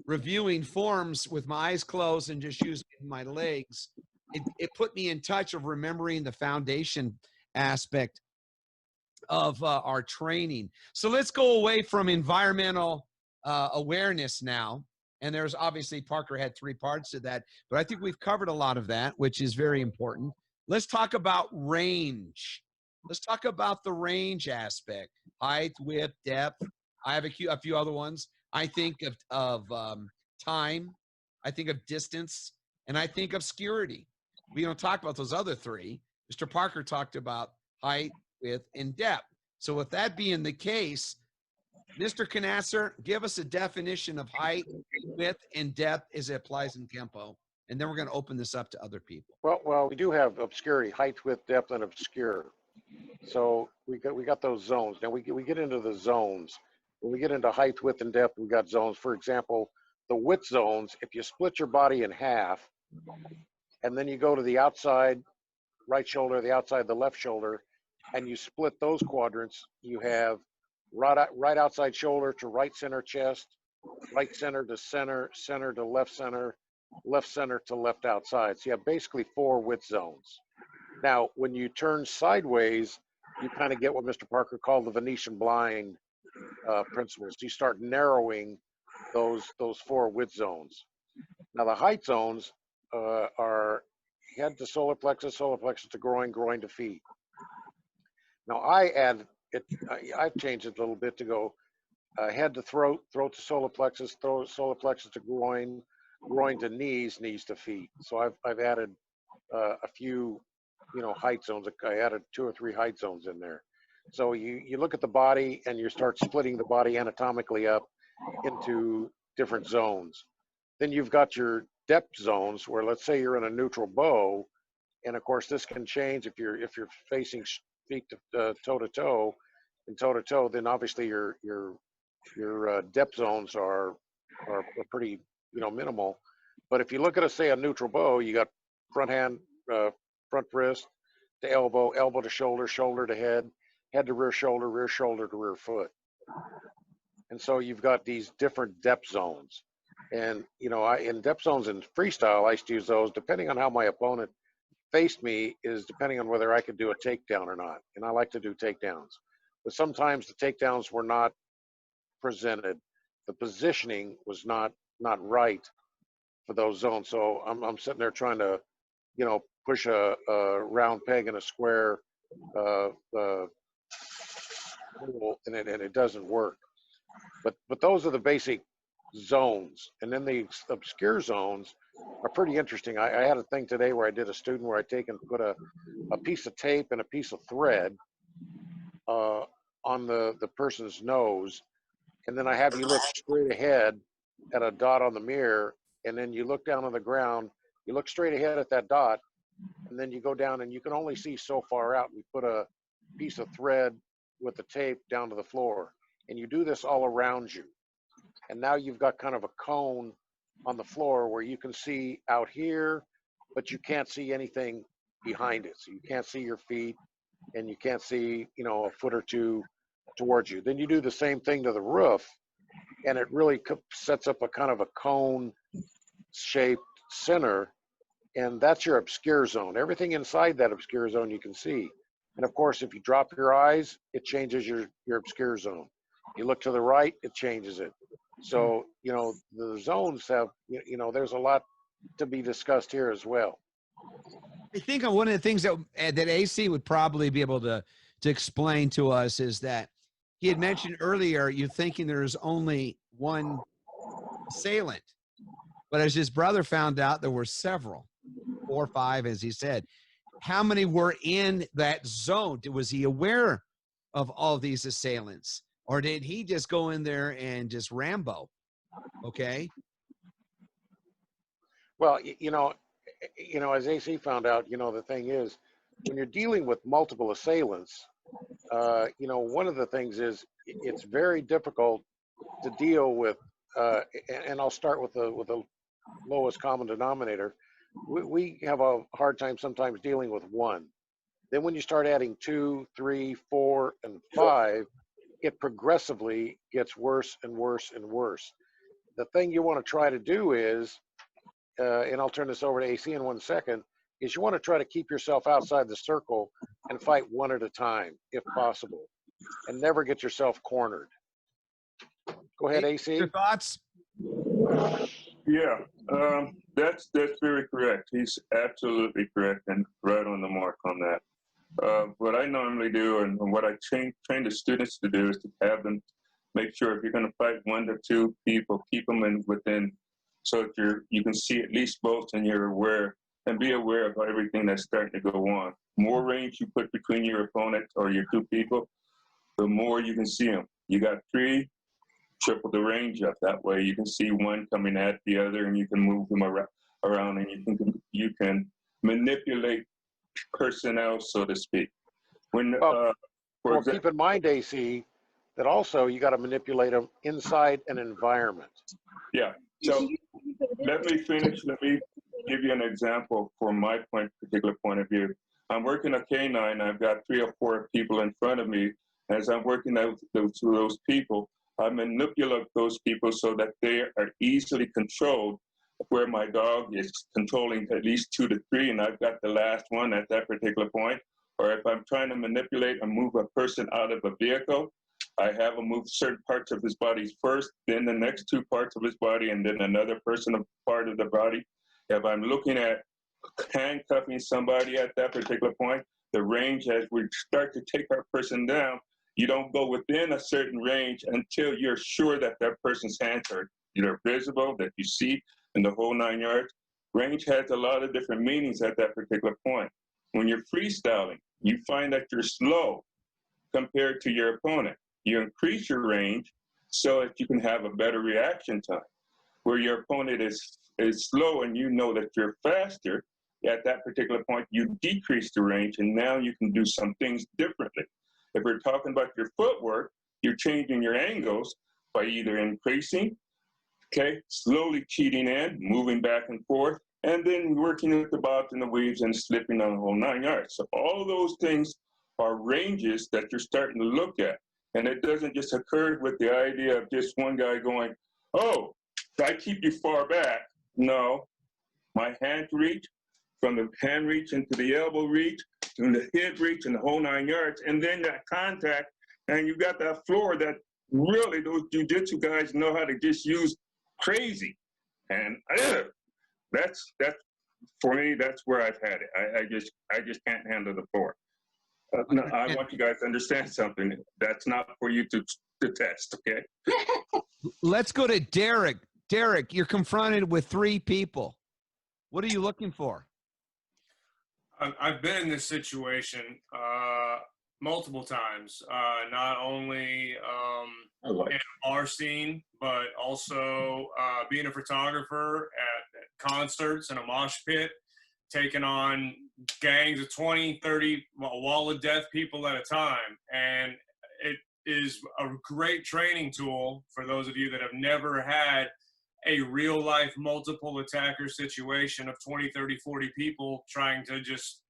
reviewing forms with my eyes closed and just using my legs, it put me in touch of remembering the foundation aspect of our training. So let's go away from environmental awareness now. And there's obviously, Parker had 3 parts to that, but I think we've covered a lot of that, which is very important. Let's talk about range. Let's talk about the range aspect: height, width, depth. I have a few other ones. I think of time. I think of distance, and I think obscurity. We don't talk about those other 3. Mr. Parker talked about height, width, and depth. So with that being the case, Mr. Knasser, give us a definition of height, width, and depth as it applies in Kenpo, and then we're going to open this up to other people. Well, we do have obscurity, height, width, depth, and obscure. So we got those zones. Now we get into the zones. When we get into height, width, and depth, we got zones. For example, the width zones, if you split your body in half, and then you go to the outside right shoulder, the outside the left shoulder, and you split those quadrants, you have right outside shoulder to right center chest, right center to center, center to left center to left outside. So you have basically 4 width zones. Now, when you turn sideways, you kind of get what Mr. Parker called the Venetian blind principles. You start narrowing those 4 width zones. Now, the height zones are head to solar plexus to groin, groin to feet. Now, I've changed it a little bit to go head to throat, throat to solar plexus to groin, groin to knees, knees to feet. So I've added a few, height zones. I added 2 or 3 height zones in there. So you look at the body and you start splitting the body anatomically up into different zones. Then you've got your depth zones where, let's say you're in a neutral bow, and of course this can change if you're facing feet to toe to toe and toe to toe. Then obviously your depth zones are pretty minimal. But if you look at say a neutral bow, you got front hand, front wrist to elbow, elbow to shoulder, shoulder to head, head to rear shoulder to rear foot. And so you've got these different depth zones. And in depth zones in freestyle, I used to use those depending on how my opponent faced me, is depending on whether I could do a takedown or not. And I like to do takedowns, but sometimes the takedowns were not presented. The positioning was not right for those zones. So I'm sitting there trying to, push a round peg in a square hole, and it doesn't work. But those are the basic zones. And then the obscure zones are pretty interesting. I had a thing today where I did a student where I put a piece of tape and a piece of thread on the person's nose, and then I have you look straight ahead at a dot on the mirror, and then you look down on the ground, you look straight ahead at that dot, and then you go down and you can only see so far out. We put a piece of thread with the tape down to the floor, and you do this all around you. And now you've got kind of a cone on the floor where you can see out here, but you can't see anything behind it. So you can't see your feet, and you can't see, a foot or 2 towards you. Then you do the same thing to the roof, and it really sets up a kind of a cone shaped center, and that's your obscure zone. Everything inside that obscure zone you can see. And of course, if you drop your eyes, it changes your obscure zone. You look to the right, it changes it. So, the zones have, there's a lot to be discussed here as well. I think one of the things that AC would probably be able to explain to us is that he had mentioned earlier, you're thinking there's only one assailant, but as his brother found out, there were several, 4 or 5, as he said. How many were in that zone? Was he aware of all these assailants, or did he just go in there and just Rambo? Okay. Well, as AC found out, the thing is, when you're dealing with multiple assailants, one of the things is it's very difficult to deal with, and I'll start with the lowest common denominator. We have a hard time sometimes dealing with one. Then when you start adding 2, 3, 4, and 5, it progressively gets worse and worse and worse. The thing you want to try to do is, and I'll turn this over to AC in 1 second, is you want to try to keep yourself outside the circle and fight one at a time, if possible, and never get yourself cornered. Go ahead, AC. Your thoughts? Yeah, that's very correct. He's absolutely correct and right on the mark on that. What I normally do and what I train the students to do is to have them make sure if you're going to fight 1 to 2 people, keep them within, so that you can see at least both and you're aware and be aware of everything that's starting to go on. More range you put between your opponent or your 2 people, the more you can see them. You got 3, triple the range up. That way you can see one coming at the other and you can move them around and you can manipulate personnel, so to speak. When well, keep in mind, AC, that also you got to manipulate them inside an environment. Yeah. So let me finish. Let me give you an example from my particular point of view. I'm working a canine. I've got 3 or 4 people in front of me. As I'm working those people, I manipulate those people so that they are easily controlled, where my dog is controlling at least 2 to 3, and I've got the last one at that particular point. Or if I'm trying to manipulate and move a person out of a vehicle, I have him move certain parts of his body first, then the next 2 parts of his body, and then another part of the body. If I'm looking at handcuffing somebody at that particular point, the range as we start to take our person down, you don't go within a certain range until you're sure that that person's hands are either visible, that you see, in the whole 9 yards. Range has a lot of different meanings at that particular point. When you're freestyling, you find that you're slow compared to your opponent. You increase your range so that you can have a better reaction time. Where your opponent is slow and you know that you're faster, at that particular point, you decrease the range and now you can do some things differently. If we're talking about your footwork, you're changing your angles by either increasing, slowly cheating in, moving back and forth, and then working with the bobs and the weaves and slipping on the whole 9 yards. So all those things are ranges that you're starting to look at. And it doesn't just occur with the idea of just one guy going, oh, I keep you far back. No, my hand reach, from the hand reach into the elbow reach, from the hip reach and the whole 9 yards, and then that contact, and you got that floor that really those jiu-jitsu guys know how to just use crazy. And that's for me, that's where I've had it. I just can't handle the floor. No, I want you guys to understand something. That's not for you to test, okay? Let's go to Derek. Derek, you're confronted with 3 people. What are you looking for? I've been in this situation multiple times, not only in our scene, but also being a photographer at concerts and a mosh pit, taking on gangs of 20, 30, a wall of death people at a time. And it is a great training tool for those of you that have never had a real life multiple attacker situation of 20, 30, 40 people trying to just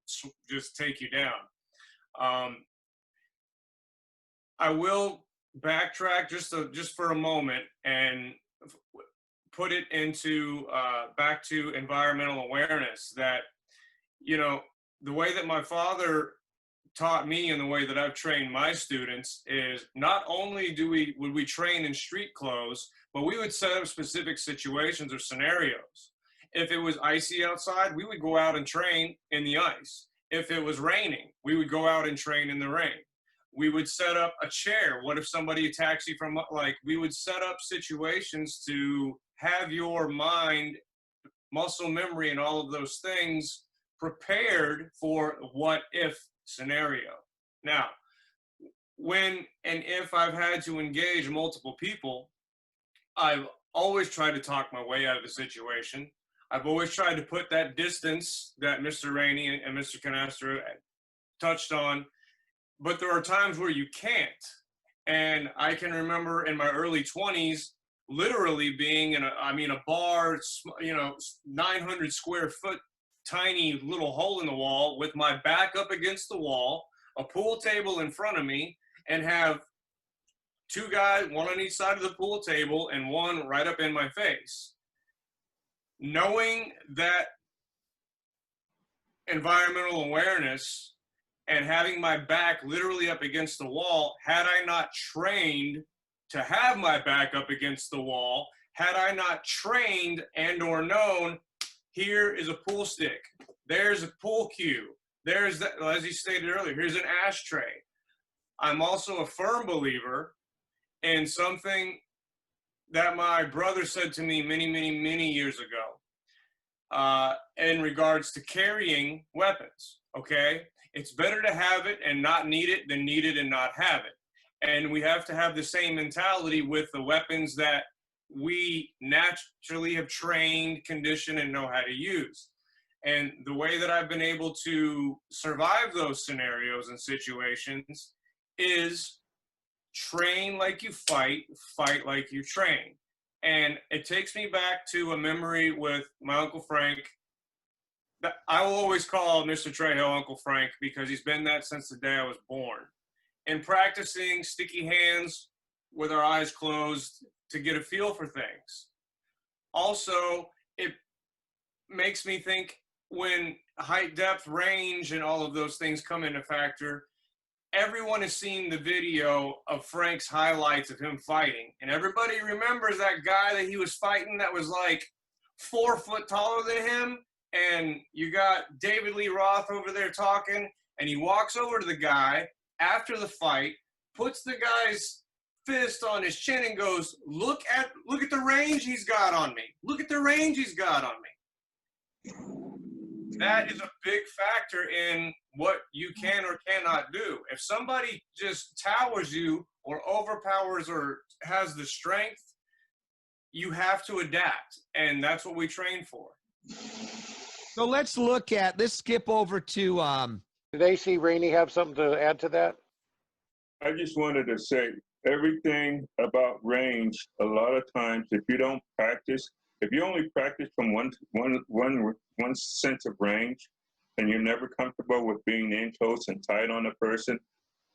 take you down. I will backtrack just for a moment and put it into back to environmental awareness, that, you know, the way that my father taught me and the way that I've trained my students is not only would we train in street clothes, but we would set up specific situations or scenarios. If it was icy outside, we would go out and train in the ice. If it was raining, we would go out and train in the rain. We would set up a chair. What if somebody attacks you from, we would set up situations to have your mind, muscle memory, and all of those things prepared for what if scenario. Now, when and if I've had to engage multiple people, I've always tried to talk my way out of the situation. I've always tried to put that distance that Mr. Rainey and Mr. Canastro touched on, but there are times where you can't. And I can remember in my early 20s, literally being in a bar, 900 square foot, tiny little hole in the wall with my back up against the wall, a pool table in front of me, and have two guys, one on each side of the pool table and one right up in my face. Knowing that environmental awareness and having my back literally up against the wall, had I not trained to have my back up against the wall, had I not trained and or known, here is a pool stick, there's a pool cue, there's, that, as you stated earlier, here's an ashtray. I'm also a firm believer in something that my brother said to me many, many, many years ago in regards to carrying weapons, okay? It's better to have it and not need it than need it and not have it. And we have to have the same mentality with the weapons that we naturally have trained, conditioned, and know how to use. And the way that I've been able to survive those scenarios and situations is train like you fight, fight like you train. And it takes me back to a memory with my Uncle Frank. I will always call Mr. Trejo Uncle Frank because he's been that since the day I was born. And practicing sticky hands with our eyes closed to get a feel for things. Also, it makes me think when height, depth, range, and all of those things come into factor, everyone has seen the video of Frank's highlights of him fighting. And everybody remembers that guy that he was fighting that was like 4 foot taller than him. And you got David Lee Roth over there talking, and he walks over to the guy after the fight, puts the guy's fist on his chin and goes, look at the range he's got on me. Look at the range he's got on me. That is a big factor in what you can or cannot do. If somebody just towers you or overpowers or has the strength, you have to adapt. And that's what we train for. So let's skip over to, Did AC Rainey have something to add to that? I just wanted to say everything about range, a lot of times, if you don't practice, if you only practice from one sense of range, and you're never comfortable with being in close and tight on a person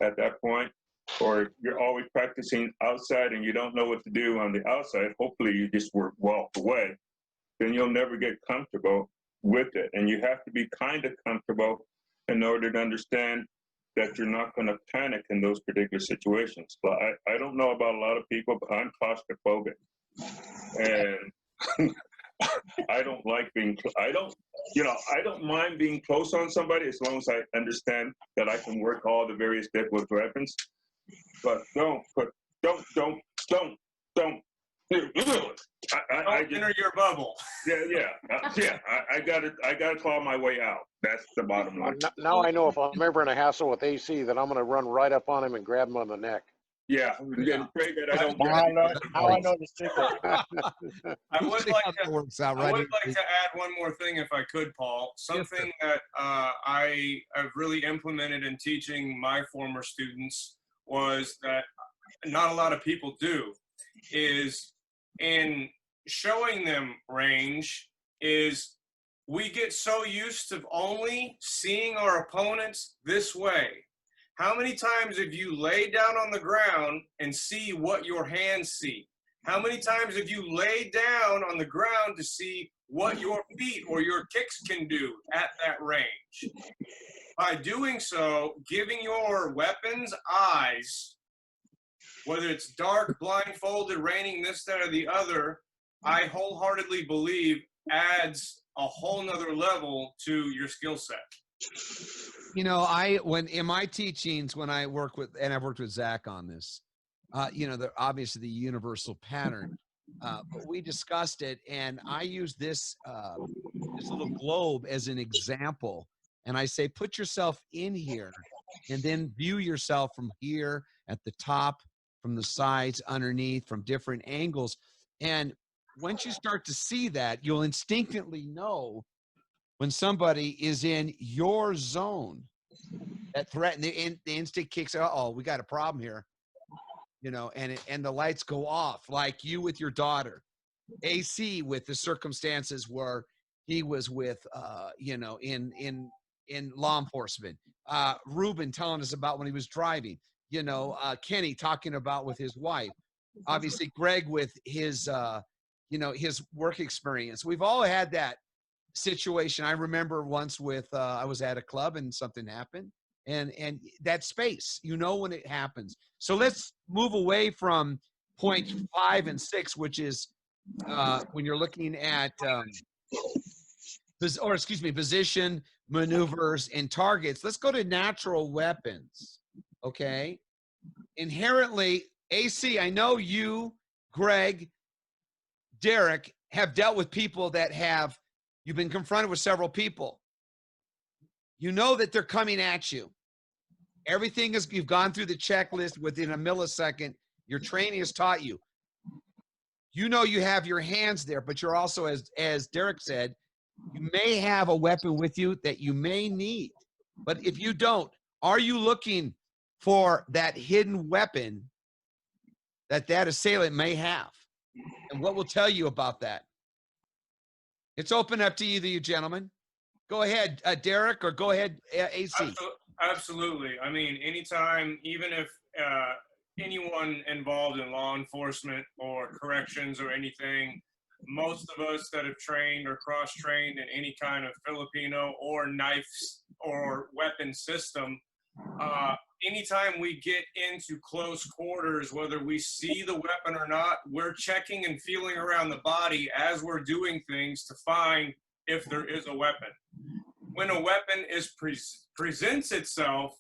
at that point, or you're always practicing outside and you don't know what to do on the outside, hopefully you just walk away, then you'll never get comfortable with it. And you have to be kind of comfortable in order to understand that you're not going to panic in those particular situations. But I don't know about a lot of people, but I'm claustrophobic. And I don't like being, I don't mind being close on somebody as long as I understand that I can work all the various different weapons. But don't I just, enter your bubble. I gotta claw my way out. That's the bottom line. Now I know if I'm ever in a hassle with AC, that I'm going to run right up on him and grab him on the neck. Yeah, again, pray that I don't Now I know the secret. I would like to works out, I right? would like to add one more thing if I could, Paul. Something that I have really implemented in teaching my former students was that not a lot of people do, is in showing them range is we get so used to only seeing our opponents this way. How many times have you laid down on the ground and see what your hands see? How many times have you laid down on the ground to see what your feet or your kicks can do at that range? By doing so, giving your weapons eyes, whether it's dark, blindfolded, raining, this, that, or the other, I wholeheartedly believe adds a whole nother level to your skill set. You know, when in my teachings, when I work with, and I've worked with Zach on this, obviously the universal pattern, but we discussed it, and I use this little globe as an example, and I say, put yourself in here, and then view yourself from here at the top, from the sides, underneath, from different angles, and once you start to see that, you'll instinctively know when somebody is in your zone that threat, and the instinct kicks, uh-oh, we got a problem here. you know, and the lights go off, like you with your daughter. AC with the circumstances where he was with, you know, in law enforcement. Ruben telling us about when he was driving. You know, Kenny talking about with his wife. Obviously, Greg with his, you know, his work experience. We've all had that situation. I remember once with, I was at a club and something happened, and that space, you know, when it happens. So let's move away from point 5 and 6, which is when you're looking at, position, maneuvers, and targets. Let's go to natural weapons. Okay. Inherently, AC, I know you, Greg, Derek, have dealt with people that have, you've been confronted with several people. You know that they're coming at you. Everything is, you've gone through the checklist within a millisecond. Your training has taught you. You know you have your hands there, but you're also, as Derek said, you may have a weapon with you that you may need. But if you don't, are you looking for that hidden weapon that assailant may have? And what will tell you about that? It's open up to either you gentlemen. Go ahead, Derek, or go ahead, AC. Absolutely. I mean, anytime, even if anyone involved in law enforcement or corrections or anything, most of us that have trained or cross-trained in any kind of Filipino or knives or weapon system, anytime we get into close quarters, whether we see the weapon or not, we're checking and feeling around the body as we're doing things to find if there is a weapon. When a weapon presents itself,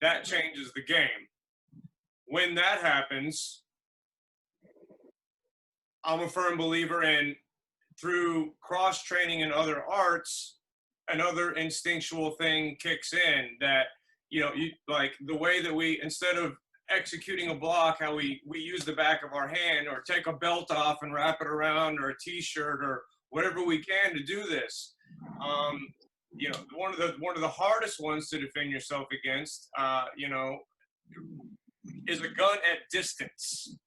that changes the game. When that happens, I'm a firm believer in, through cross-training in other arts, another instinctual thing kicks in that, you know, like the way that we, instead of executing a block, how we use the back of our hand or take a belt off and wrap it around, or a t-shirt or whatever we can to do this. You know, one of the hardest ones to defend yourself against, you know, is a gun at distance.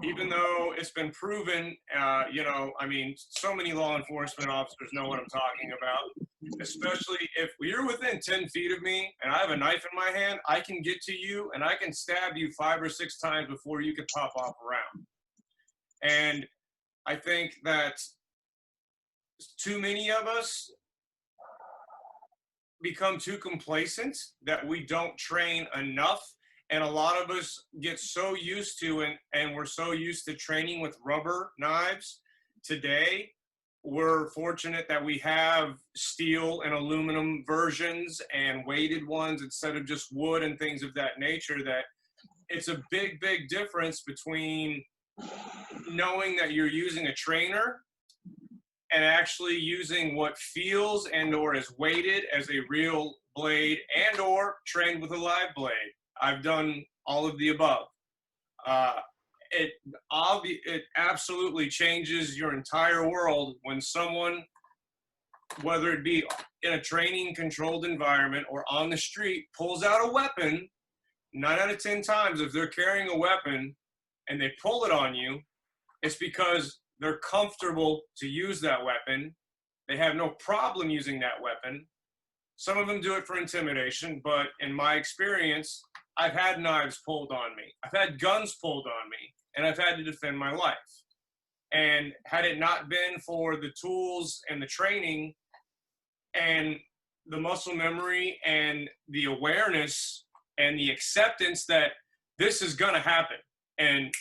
Even though it's been proven, you know, I mean, so many law enforcement officers know what I'm talking about, especially if you're within 10 feet of me and I have a knife in my hand, I can get to you and I can stab you 5 or 6 times before you can pop off around. And I think that too many of us become too complacent, that we don't train enough. And a lot of us get so used to, and we're so used to training with rubber knives. Today, we're fortunate that we have steel and aluminum versions and weighted ones instead of just wood and things of that nature. That it's a big, big difference between knowing that you're using a trainer and actually using what feels and or is weighted as a real blade and or trained with a live blade. I've done all of the above. It absolutely changes your entire world when someone, whether it be in a training controlled environment or on the street, pulls out a weapon. 9 out of 10 times, if they're carrying a weapon and they pull it on you, it's because they're comfortable to use that weapon. They have no problem using that weapon. Some of them do it for intimidation, but in my experience, I've had knives pulled on me. I've had guns pulled on me, and I've had to defend my life. And had it not been for the tools and the training and the muscle memory and the awareness and the acceptance that this is going to happen, and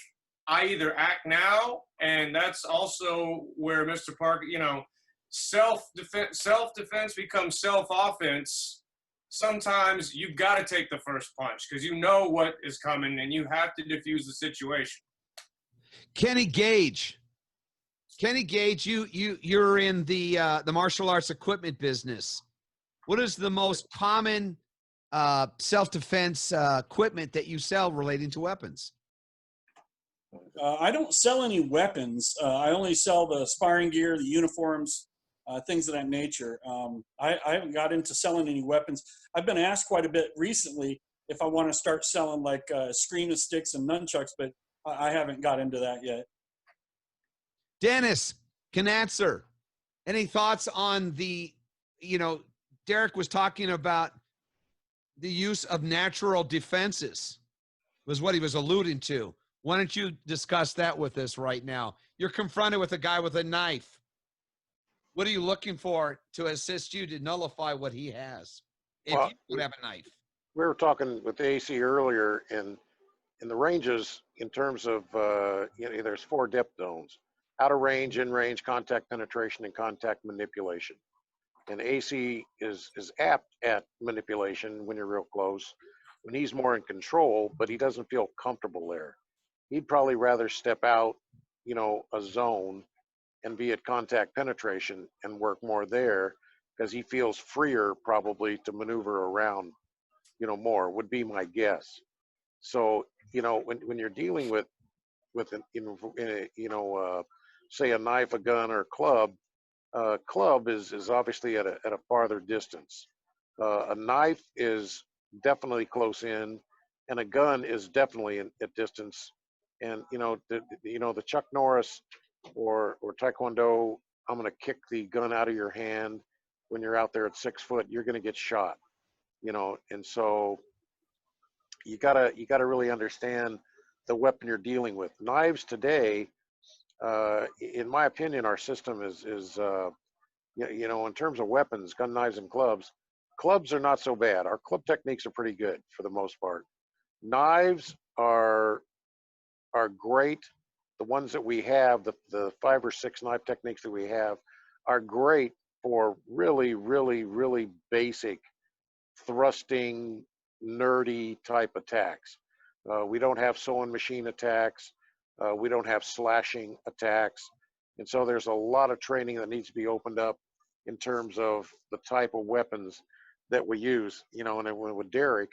I either act now, and that's also where Mr. Parker, you know, self-defense becomes self-offense. Sometimes you've got to take the first punch because you know what is coming and you have to diffuse the situation. Kenny Gage, you're in the martial arts equipment business. What is the most common self-defense equipment that you sell relating to weapons? I don't sell any weapons. I only sell the sparring gear, the uniforms, things of that nature. I haven't got into selling any weapons. I've been asked quite a bit recently if I want to start selling like screaming sticks and nunchucks, but I haven't got into that yet. Dennis Knatzer, any thoughts on the, Derek was talking about the use of natural defenses was what he was alluding to. Why don't you discuss that with us right now? You're confronted with a guy with a knife. What are you looking for to assist you to nullify what he has if you would have a knife? We were talking with AC earlier, and in the ranges, in terms of, there's 4 depth zones: outer range, in range, contact penetration, and contact manipulation. And AC is apt at manipulation when you're real close, when he's more in control, but he doesn't feel comfortable there. He'd probably rather step out, a zone and be at contact penetration and work more there, because he feels freer probably to maneuver around, more, would be my guess. So, when you're dealing with an, say a knife, a gun, or a club, club is obviously at a farther distance. A knife is definitely close in, and a gun is definitely at distance. And the Chuck Norris or Taekwondo, I'm going to kick the gun out of your hand. When you're out there at 6 foot, you're going to get shot. And so you gotta really understand the weapon you're dealing with. Knives today, in my opinion, our system is in terms of weapons, gun, knives, and clubs are not so bad. Our club techniques are pretty good for the most part. Knives are great. The ones that we have, the 5 or 6 knife techniques that we have, are great for really, really, really basic thrusting, nerdy type attacks. We don't have sewing machine attacks. We don't have slashing attacks. And so there's a lot of training that needs to be opened up in terms of the type of weapons that we use. And with Derek,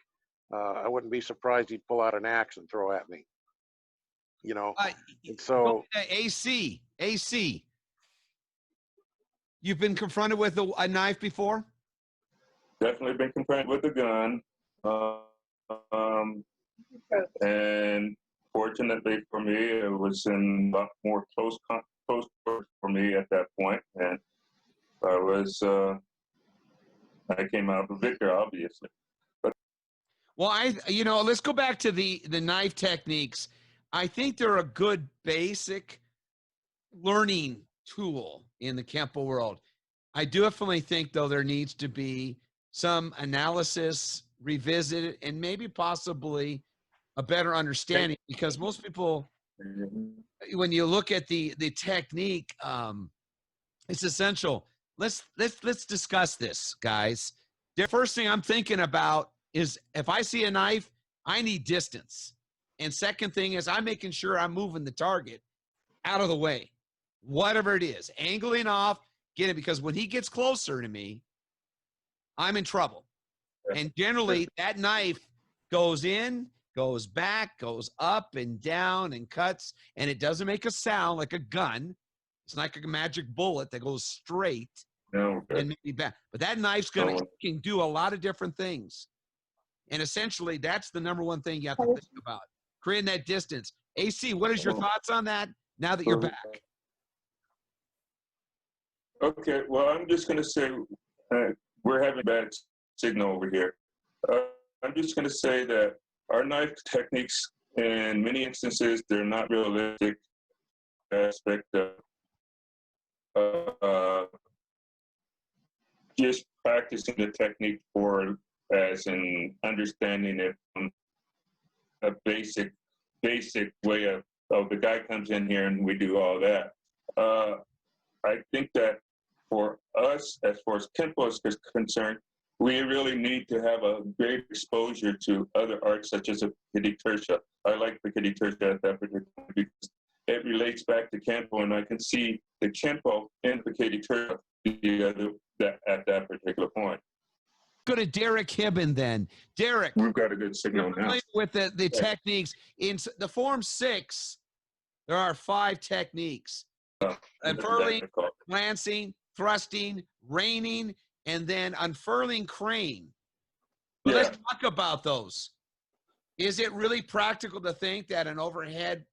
I wouldn't be surprised he'd pull out an axe and throw at me. And so AC, you've been confronted with a knife before? Definitely been confronted with a gun. And fortunately for me, it was in a lot more close for me at that point. And I came out the victor, obviously. Well, let's go back to the knife techniques. I think they're a good basic learning tool in the Kenpo world. I definitely think, though, there needs to be some analysis, revisited, and maybe possibly a better understanding, because most people, when you look at the technique, it's essential. Let's discuss this, guys. The first thing I'm thinking about is, if I see a knife, I need distance. And second thing is, I'm making sure I'm moving the target out of the way, whatever it is, angling off, get it, because when he gets closer to me, I'm in trouble. And generally that knife goes in, goes back, goes up and down and cuts, and it doesn't make a sound like a gun. It's like a magic bullet that goes straight and maybe back. But that knife's can do a lot of different things. And essentially, that's the number one thing you have to think about, creating that distance. AC, what is your thoughts on that now that you're back? Okay, well, I'm just going to say we're having bad signal over here. I'm just going to say that our knife techniques, in many instances, they're not realistic aspect of just practicing the technique as in understanding it from a basic way of the guy comes in here and we do all that. I think that for us, as far as Kenpo is concerned, we really need to have a great exposure to other arts such as a Pikiti Tersha. I like Pikiti Tersha at that particular point because it relates back to Kenpo, and I can see the Kenpo and Pikiti Tersha together at that particular point. Go to Derek Hibben then. Derek, we've got a good signal now. With the techniques in the Form 6, there are 5 techniques: unfurling, glancing, thrusting, reining, and then unfurling crane. But let's talk about those. Is it really practical to think that an overhead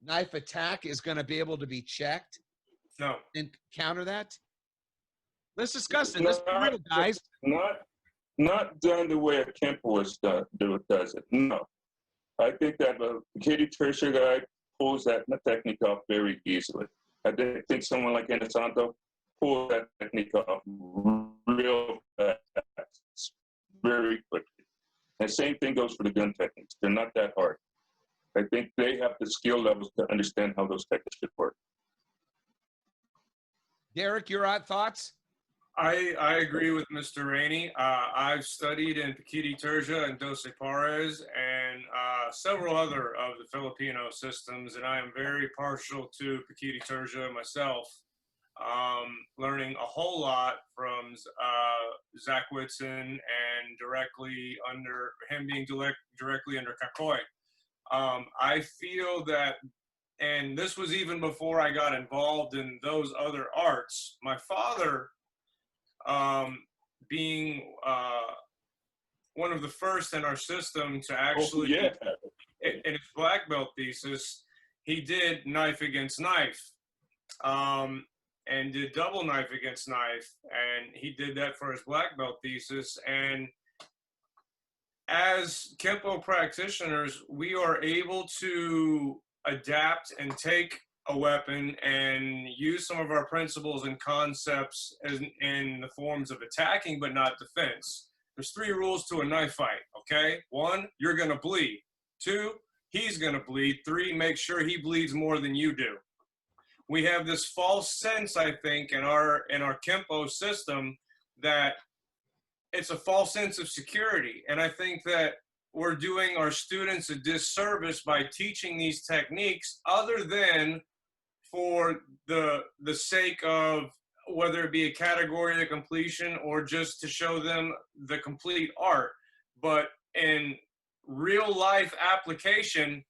knife attack is going to be able to be checked No. and counter that? Let's discuss it. Let's be real, guys. Not done the way a Kenpo does it. No. I think that a Kitty Trisha guy pulls that technique off very easily. I think someone like Inosanto pulls that technique off real fast, very quickly. And same thing goes for the gun techniques. They're not that hard. I think they have the skill levels to understand how those techniques should work. Derek, your thoughts? I agree with Mr. Rainey. I've studied in Paquiti Terja and Doce Pares and several other of the Filipino systems, and I am very partial to Paquiti Terja myself, learning a whole lot from Zach Whitson and directly under him being directly under Kakoy. I feel that, and this was even before I got involved in those other arts, my father, being one of the first in our system to actually, in his black belt thesis, he did knife against knife, and did double knife against knife, and he did that for his black belt thesis. And as Kenpo practitioners, we are able to adapt and take a weapon and use some of our principles and concepts in the forms of attacking, but not defense. There's 3 rules to a knife fight, okay? 1, you're gonna bleed. 2, he's gonna bleed. 3, make sure he bleeds more than you do. We have this false sense, I think, in our Kenpo system that it's a false sense of security. And I think that we're doing our students a disservice by teaching these techniques other than for the sake of whether it be a category of completion or just to show them the complete art. But in real life application,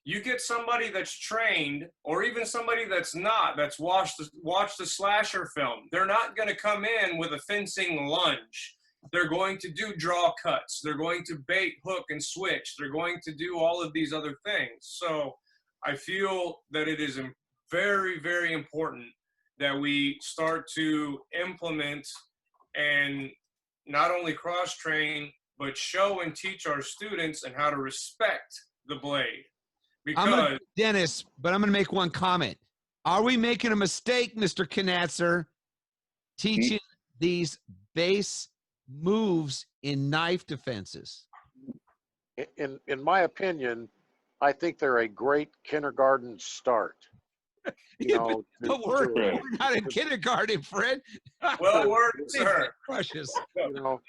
you get somebody that's trained, or even somebody that's not, that's watched the slasher film. They're not going to come in with a fencing lunge. They're going to do draw cuts. They're going to bait, hook, and switch. They're going to do all of these other things. So I feel that it is very, very important that we start to implement and not only cross-train, but show and teach our students and how to respect the blade. Because Dennis, but I'm going to make one comment. Are we making a mistake, Mr. Knatzer, teaching these base moves in knife defenses? In my opinion, I think they're a great kindergarten start. You know, but we're not in kindergarten, Fred. Well, word, sir. Precious. You know,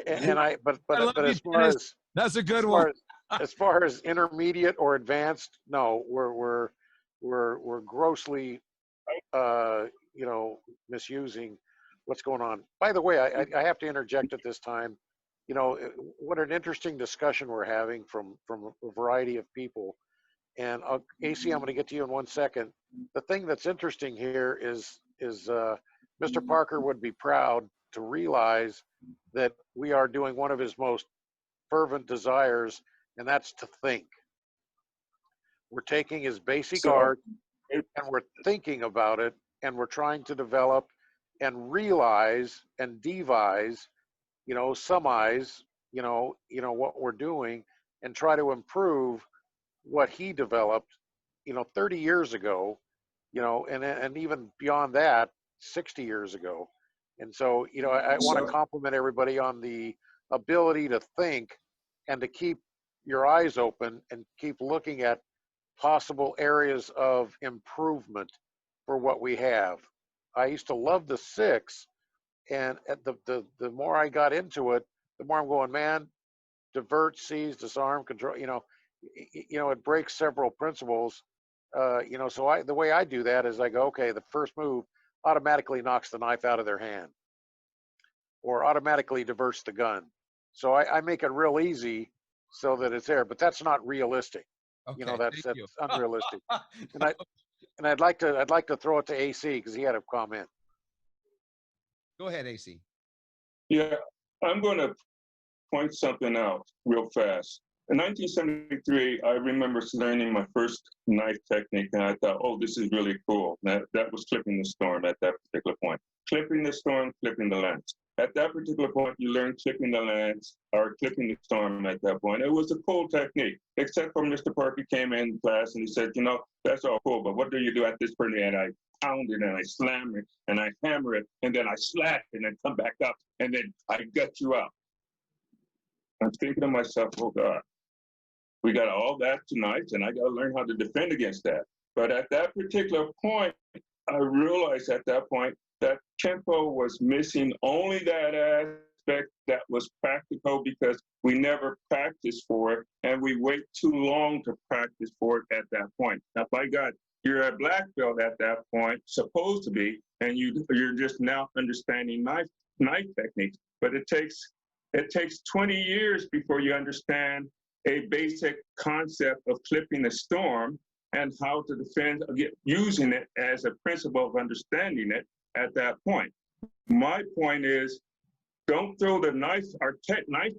and but as far Dennis. as That's a good one. As far as intermediate or advanced, no, we're grossly, you know, misusing what's going on. By the way, I have to interject at this time. You know, what an interesting discussion we're having from a variety of people. And AC, I'm going to get to you in 1 second. The thing that's interesting here is Mr. Parker would be proud to realize that we are doing one of his most fervent desires, and that's to think. We're taking his basic art and we're thinking about it, and we're trying to develop and realize and devise, you know, sumize, you know what we're doing, and try to improve what he developed, you know, 30 years ago, you know, and even beyond that, 60 years ago. And so, you know, I want to compliment everybody on the ability to think and to keep your eyes open and keep looking at possible areas of improvement for what we have. I used to love the 6, and at the more I got into it, the more I'm going, man, divert, seize, disarm, control, you know, it breaks several principles, you know, so the way I do that is I go, okay, the first move automatically knocks the knife out of their hand or automatically diverts the gun. So I make it real easy so that it's there, but that's not realistic. Okay, you know, that's unrealistic. And I'd like to throw it to AC because he had a comment. Go ahead, AC. Yeah, I'm going to point something out real fast. In 1973, I remember learning my first knife technique, and I thought, oh, this is really cool. That was clipping the storm at that particular point. Clipping the storm, clipping the lens. At that particular point, you learn clipping the lens or clipping the storm at that point. It was a cool technique, except for Mr. Parker came in class and he said, you know, that's all cool, but what do you do at this point? And I pound it and I slam it and I hammer it and then I slap and then come back up and then I gut you out. I'm thinking to myself, oh God, we got all that tonight and I got to learn how to defend against that. But at that particular point, I realized at that point that Kenpo was missing only that aspect that was practical because we never practiced for it and we wait too long to practice for it at that point. Now, by God, you're a black belt at that point, supposed to be, and you're just now understanding knife techniques. But it takes 20 years before you understand a basic concept of clipping the storm and how to defend, using it as a principle of understanding it at that point. My point is, don't throw the knife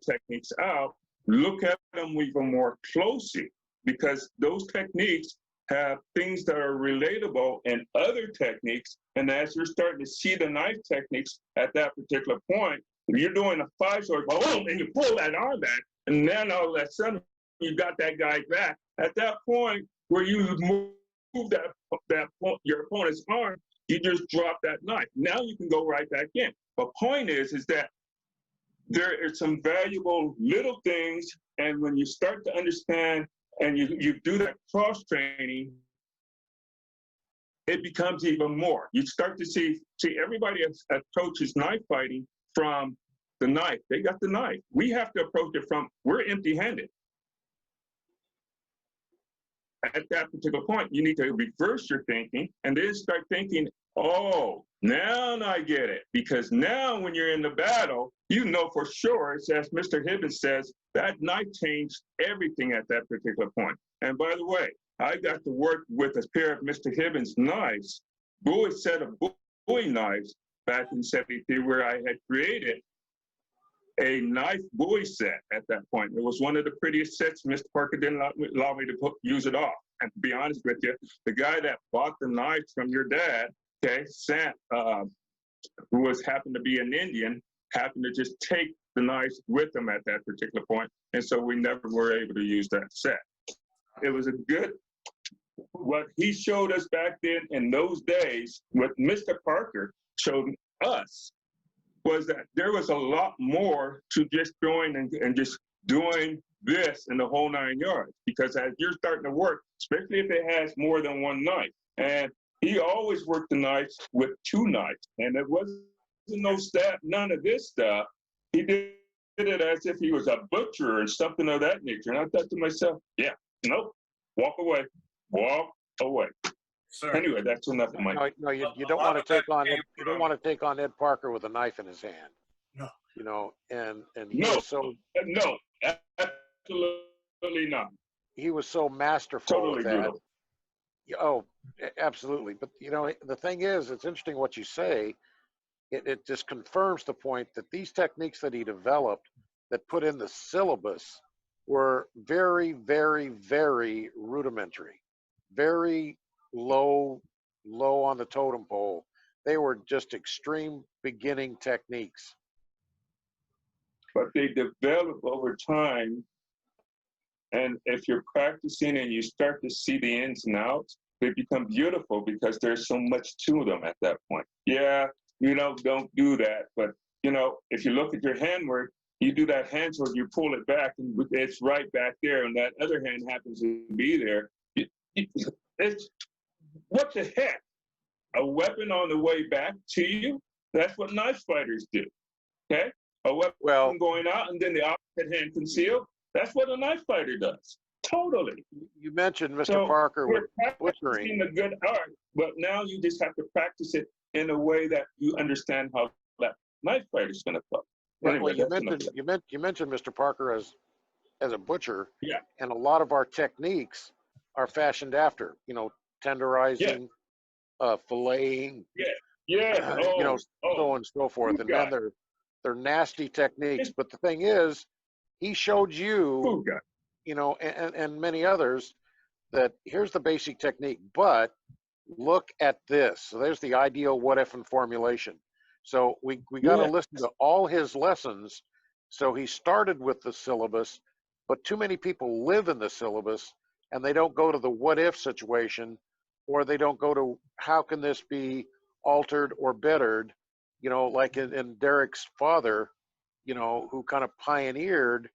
techniques out. Look at them even more closely, because those techniques have things that are relatable in other techniques. And as you're starting to see the knife techniques at that particular point, you're doing a 5-sword, boom, and you pull that arm back, and then all of a sudden you got that guy back. At that point, where you move your opponent's arm, you just drop that knife. Now you can go right back in. The point is that there are some valuable little things, and when you start to understand and you do that cross training, it becomes even more. You start to see everybody approaches knife fighting from the knife. They got the knife. We have to approach it from, we're empty-handed. At that particular point, you need to reverse your thinking and then start thinking, oh, now I get it. Because now when you're in the battle, you know for sure, as Mr. Hibbins says, that knife changed everything at that particular point. And by the way, I got to work with a pair of Mr. Hibbins' knives, set of bowie knives back in '73, where I had created a knife bowie set at that point. It was one of the prettiest sets. Mr. Parker didn't allow me to use it off. And to be honest with you, the guy that bought the knives from your dad, okay, Sant, who happened to be an Indian, happened to just take the knives with him at that particular point. And so we never were able to use that set. It was a good, what he showed us back then in those days, what Mr. Parker showed us, was that there was a lot more to just going and just doing this in the whole 9 yards. Because as you're starting to work, especially if it has more than one knife, and he always worked the knives with 2 knives, and it wasn't no stab, none of this stuff. He did it as if he was a butcher or something of that nature. And I thought to myself, yeah, nope, walk away, walk away. Sir. Anyway, that's enough of my. No, you don't want to take on you don't want to take on Ed Parker with a knife in his hand. No. You know, and he No, was so no, absolutely not. he was so masterful Totally with that. brutal. Oh, absolutely. But you know, the thing is, it's interesting what you say. It just confirms the point that these techniques that he developed, that put in the syllabus, were very, very, very rudimentary, very low on the totem pole. They were just extreme beginning techniques. But they develop over time. And if you're practicing and you start to see the ins and outs, they become beautiful because there's so much to them at that point. Yeah, don't do that. But, if you look at your handwork, you do that hand sword, you pull it back, and it's right back there, and that other hand happens to be there. It's, what the heck? A weapon on the way back to you? That's what knife fighters do, okay? A weapon going out and then the opposite hand concealed. That's what a knife fighter does. Totally. You mentioned Mr. Parker with butchering. A good art, but now you just have to practice it in a way that you understand how that knife fighter is going to play. Anyway, you mentioned Mr. Parker as a butcher. Yeah. And a lot of our techniques are fashioned after, tenderizing, filleting. Yeah. So on and so forth. And then they're nasty techniques. But the thing is, he showed you you know, and many others, that here's the basic technique, but look at this. So there's the ideal what if and formulation. So we got to Yeah. listen to all his lessons. So he started with the syllabus, but too many people live in the syllabus and they don't go to the what if situation, or they don't go to how can this be altered or bettered, you know, like in Derek's father, you know, who kind of pioneered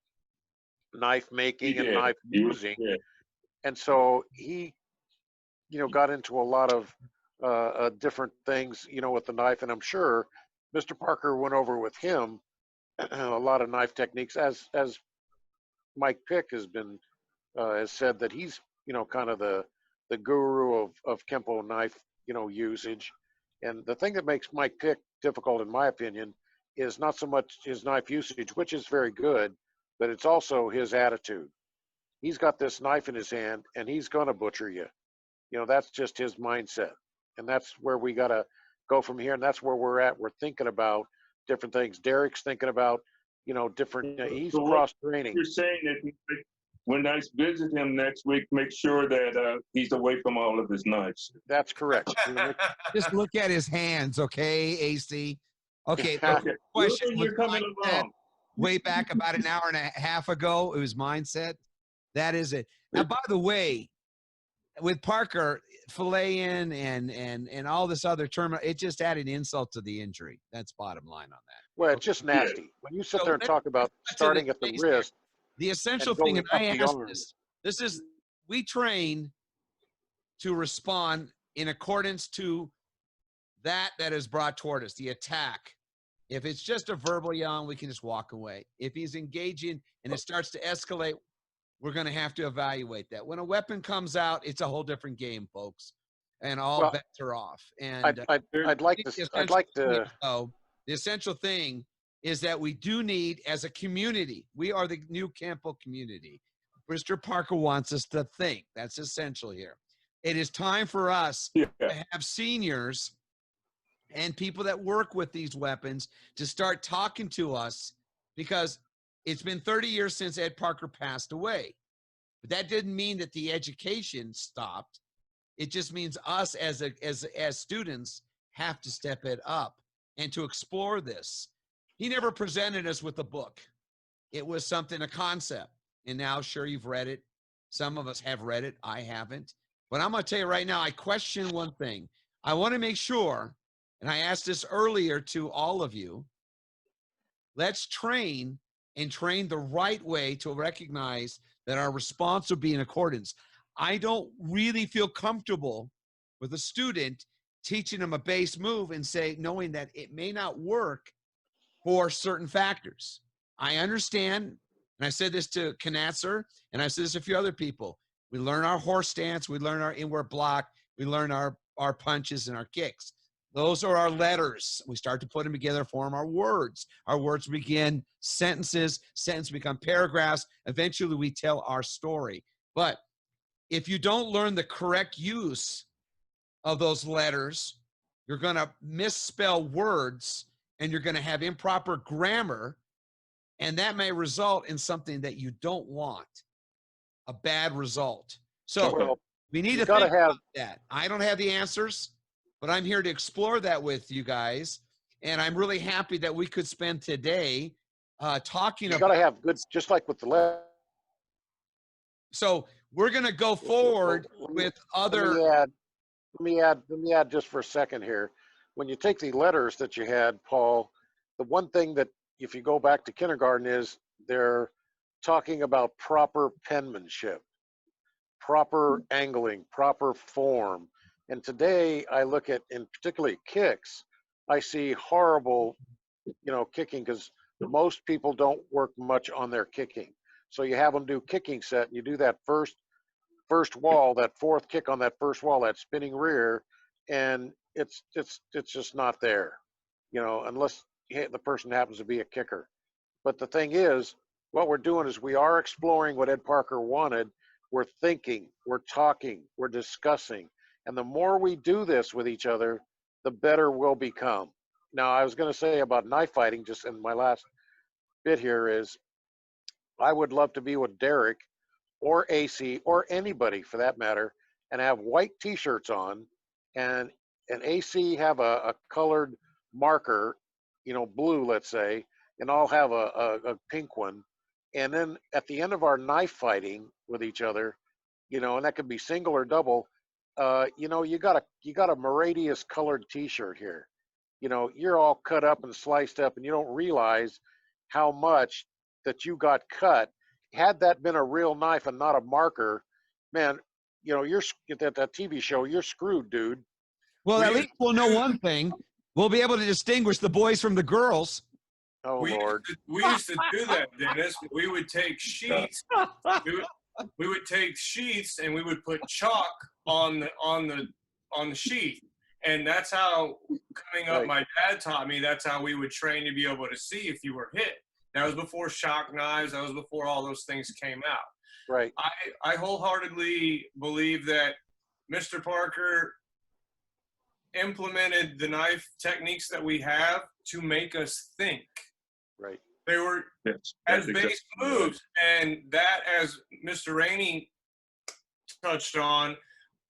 knife He making and did. knife He was using. good. And so he, you know, got into a lot of different things, you know, with the knife. And I'm sure Mr. Parker went over with him a lot of knife techniques, as Mike Pick has said that he's, you know, kind of the guru of Kenpo knife, you know, usage. And the thing that makes Mike Pick difficult, in my opinion, is not so much his knife usage, which is very good, but it's also his attitude. He's got this knife in his hand and he's going to butcher you. You know, that's just his mindset. And that's where we got to go from here. And that's where we're at. We're thinking about different things. Derek's thinking about, you know, different, he's So what cross training. you're saying is when I visit him next week, make sure that he's away from all of his knives. That's correct. You know, Just look at his hands, okay, AC? Okay, the Okay. question Listen, was you're coming mindset along. way back about an hour and a half ago. It was mindset. That is it. Now, by the way, with Parker filleting and all this other term, it just added insult to the injury. That's bottom line on that. well, it's just nasty. When you sit there and talk about starting at the wrist The essential and thing, going and up I the asked arm. this is, we train to respond in accordance to that is brought toward us, the attack. If it's just a verbal yell, we can just walk away. If he's engaging and it starts to escalate, we're going to have to evaluate that. When a weapon comes out, it's a whole different game, folks, and all Well, bets are off. And I'd like to, the essential thing is that we do need, as a community, we are the new Kenpo community. Mr. Parker wants us to think. That's essential here. It is time for us to have seniors and people that work with these weapons to start talking to us, because it's been 30 years since Ed Parker passed away. But that didn't mean that the education stopped. It just means us as students have to step it up and to explore this. He never presented us with a book. It was something, a concept. And now, sure, you've read it. Some of us have read it. I haven't. But I'm going to tell you right now, I question one thing. I want to make sure, and I asked this earlier to all of you, let's train and train the right way to recognize that our response will be in accordance. I don't really feel comfortable with a student teaching them a base move and knowing that it may not work for certain factors. I understand, and I said this to Knatzer, and I said this to a few other people. We learn our horse stance, we learn our inward block, we learn our punches and our kicks. Those are our letters. We start to put them together, form our words. Our words begin sentences, sentences become paragraphs. Eventually, we tell our story. But if you don't learn the correct use of those letters, you're going to misspell words and you're going to have improper grammar, and that may result in something that you don't want, a bad result. So we need to think about that. I don't have the answers, but I'm here to explore that with you guys. And I'm really happy that we could spend today talking about. You got to have good, just like with the left. So we're going to go forward with other. Let me add just for a second here. When you take the letters that you had, Paul, the one thing that, if you go back to kindergarten, is they're talking about proper penmanship, proper angling, proper form. And today I look at, in particularly kicks, I see horrible, you know, kicking, because most people don't work much on their kicking. So you have them do kicking set, and you do that first wall, that fourth kick on that first wall, that spinning rear, and it's just not there, you know, unless the person happens to be a kicker. But the thing is, what we're doing is we are exploring what Ed Parker wanted. We're thinking, we're talking, we're discussing. And the more we do this with each other, the better we'll become. Now, I was going to say about knife fighting, just in my last bit here, is I would love to be with Derek or AC or anybody for that matter, and have white T-shirts on, and AC have a colored marker, blue, let's say, and I'll have a pink one, and then at the end of our knife fighting with each other, and that could be single or double, you got a Moradius colored T-shirt here. You're all cut up and sliced up, and you don't realize how much that you got cut. Had that been a real knife and not a marker, man, you're at that TV show, you're screwed, dude. Well, at least we'll know one thing. We'll be able to distinguish the boys from the girls. Oh, Lord. We used to do that, Dennis. We would take sheets. We would take sheets and we would put chalk on the sheet. And that's how, coming up, my dad taught me, that's how we would train to be able to see if you were hit. That was before shock knives. That was before all those things came out. Right. I wholeheartedly believe that Mr. Parker implemented the knife techniques that we have to make us think. Right. They were as base moves, and that, as Mr. Rainey touched on,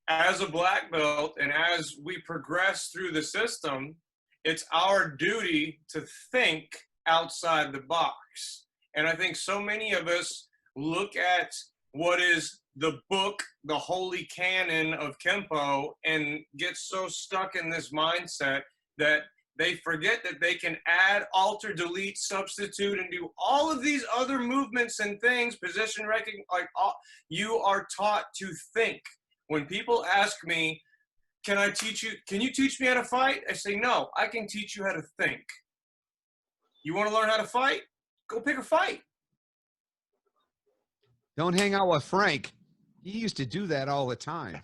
as a black belt and as we progress through the system, it's our duty to think outside the box. And I think so many of us look at what is the book, the holy canon of Kenpo, and get so stuck in this mindset that they forget that they can add, alter, delete, substitute, and do all of these other movements and things, position recognition, you are taught to think. When people ask me, can you teach me how to fight? I say, no, I can teach you how to think. You want to learn how to fight? Go pick a fight. Don't hang out with Frank. He used to do that all the time.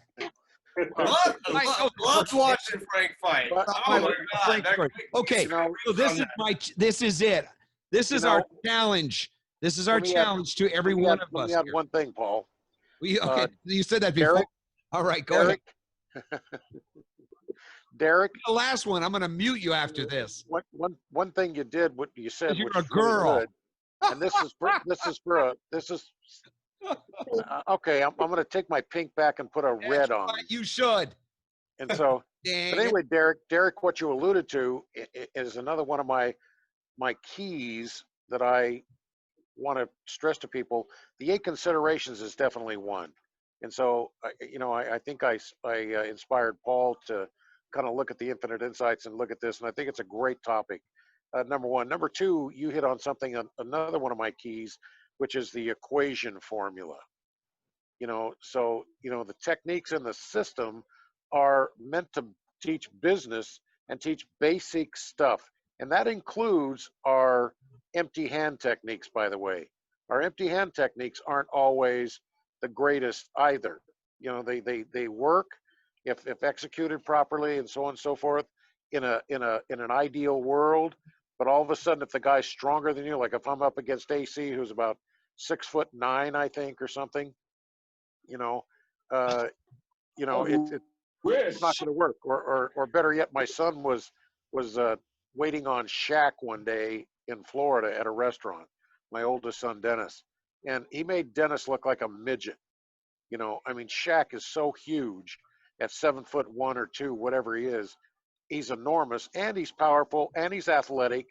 Loves watching Frank fight. Oh my God. Okay, so this is it. This is our challenge. This is our challenge to every one of us. Let me add one thing, Paul. Okay, you said that before. Derek, all right, go ahead. Derek. The last one. I'm going to mute you after this. One thing you did, what you said, you're which a is really girl. good, and this is okay. I'm going to take my pink back and put a red on. You should. And so, but anyway, Derek, what you alluded to is another one of my keys that I want to stress to people. The 8 considerations is definitely one. And so, I think I inspired Paul to kind of look at the infinite insights and look at this, and I think it's a great topic. Number one. Number two, you hit on something, another one of my keys, which is the equation formula. So, the techniques in the system are meant to teach business and teach basic stuff. And that includes our empty hand techniques, by the way. Our empty hand techniques aren't always the greatest either. They work if executed properly and so on and so forth in an ideal world. But all of a sudden, if the guy's stronger than you, like if I'm up against AC, who's about 6'9", I think, or something, it's not going to work. Or better yet, my son was waiting on Shaq one day in Florida at a restaurant. My oldest son, Dennis, and he made Dennis look like a midget. Shaq is so huge at 7'1" or 2", whatever he is. He's enormous, and he's powerful, and he's athletic.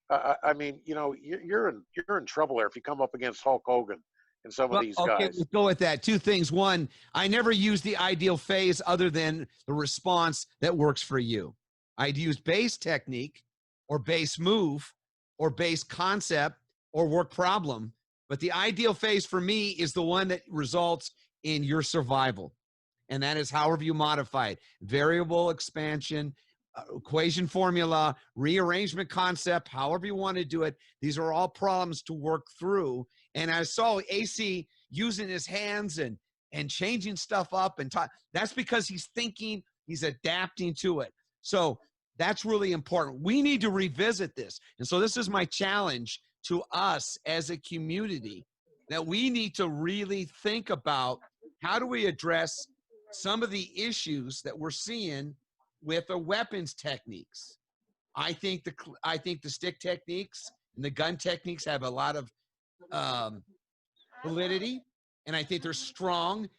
You're in trouble there if you come up against Hulk Hogan and some of these guys. Okay, let's go with that. 2 things. One, I never use the ideal phase other than the response that works for you. I'd use base technique or base move or base concept or work problem. But the ideal phase for me is the one that results in your survival. And that is however you modify it. Variable expansion, equation formula, rearrangement concept, however you want to do it. These are all problems to work through. And I saw AC using his hands and changing stuff up. And that's because he's thinking, he's adapting to it. So that's really important. We need to revisit this. And so this is my challenge to us as a community, that we need to really think about how do we address some of the issues that we're seeing with the weapons techniques. I think the stick techniques and the gun techniques have a lot of validity. and I think they're strong,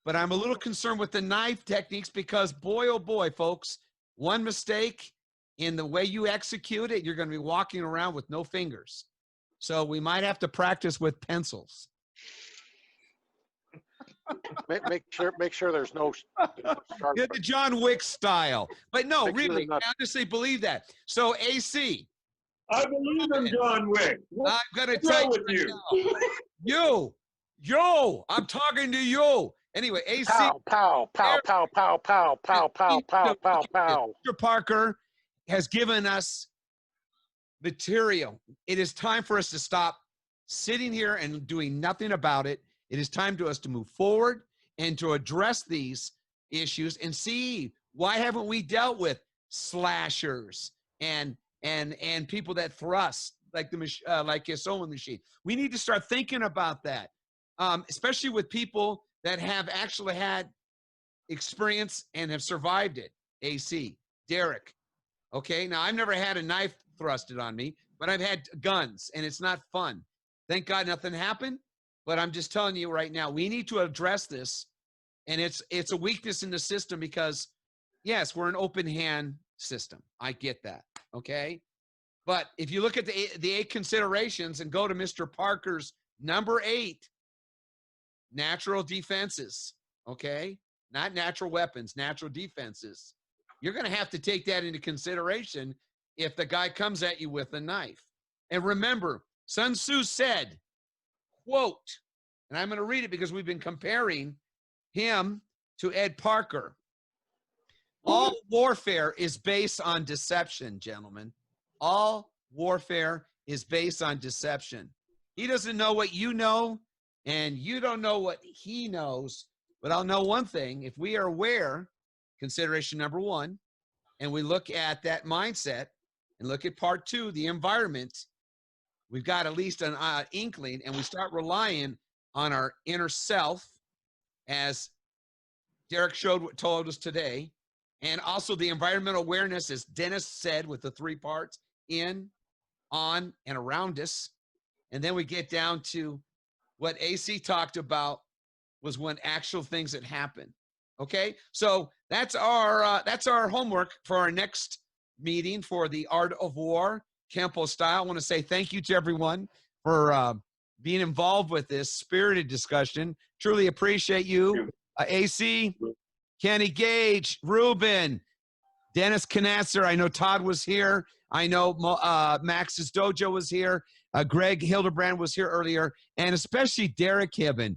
but I'm a little concerned with the knife techniques because boy, oh boy, folks, one mistake in the way you execute it, you're going to be walking around with no fingers. So we might have to practice with pencils. Make sure there's no sharp. Yeah, the John Wick style. But no, Make sure really, they're not- I honestly believe that. So AC, I believe in John Wick. I'm going to What's tell wrong with you? Yo, I'm talking to you. Anyway, AC. Pow, pow, pow, pow, pow, pow, pow, pow, pow, pow, pow. Mr. Parker has given us material. It is time for us to stop sitting here and doing nothing about it. It is time to us to move forward and to address these issues and see why haven't we dealt with slashers and people that thrust like like a sewing machine. We need to start thinking about that, especially with people that have actually had experience and have survived it. AC, Derek. Okay, now I've never had a knife thrusted on me, but I've had guns, and it's not fun. Thank God nothing happened, but I'm just telling you right now, we need to address this, and it's a weakness in the system because, yes, we're an open hand system. I get that, okay? But if you look at the 8 considerations and go to Mr. Parker's number 8, natural defenses, okay? Not natural weapons, natural defenses. You're going to have to take that into consideration if the guy comes at you with a knife. And remember, Sun Tzu said, quote, and I'm going to read it because we've been comparing him to Ed Parker. All warfare is based on deception, gentlemen. All warfare is based on deception. He doesn't know what you know, and you don't know what he knows. But I'll know one thing. If we are aware, consideration number 1, and we look at that mindset and look at part 2, the environment, we've got at least an inkling, and we start relying on our inner self, as Derek told us today, and also the environmental awareness, as Dennis said, with the 3 parts, in, on, and around us. And then we get down to what AC talked about was when actual things that happen. Okay, so that's our homework for our next meeting for the Art of War, Kenpo style. I want to say thank you to everyone for being involved with this spirited discussion. Truly appreciate you. AC, Kenny Gage, Ruben, Dennis Knatzer. I know Todd was here. I know Max's Dojo was here. Greg Hildebrand was here earlier, and especially Derek Hibben.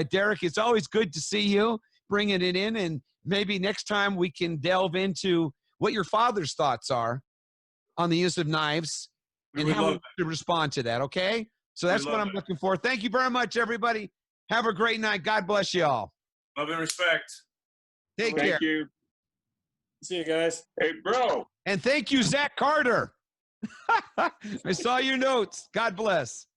Derek, it's always good to see you bringing it in, and maybe next time we can delve into what your father's thoughts are on the use of knives and how we should respond to that, okay? So that's what I'm looking for. Thank you very much, everybody. Have a great night. God bless you all. Love and respect. Take care. Thank you. See you guys. Hey, bro. And thank you, Zach Carter. I saw your notes. God bless.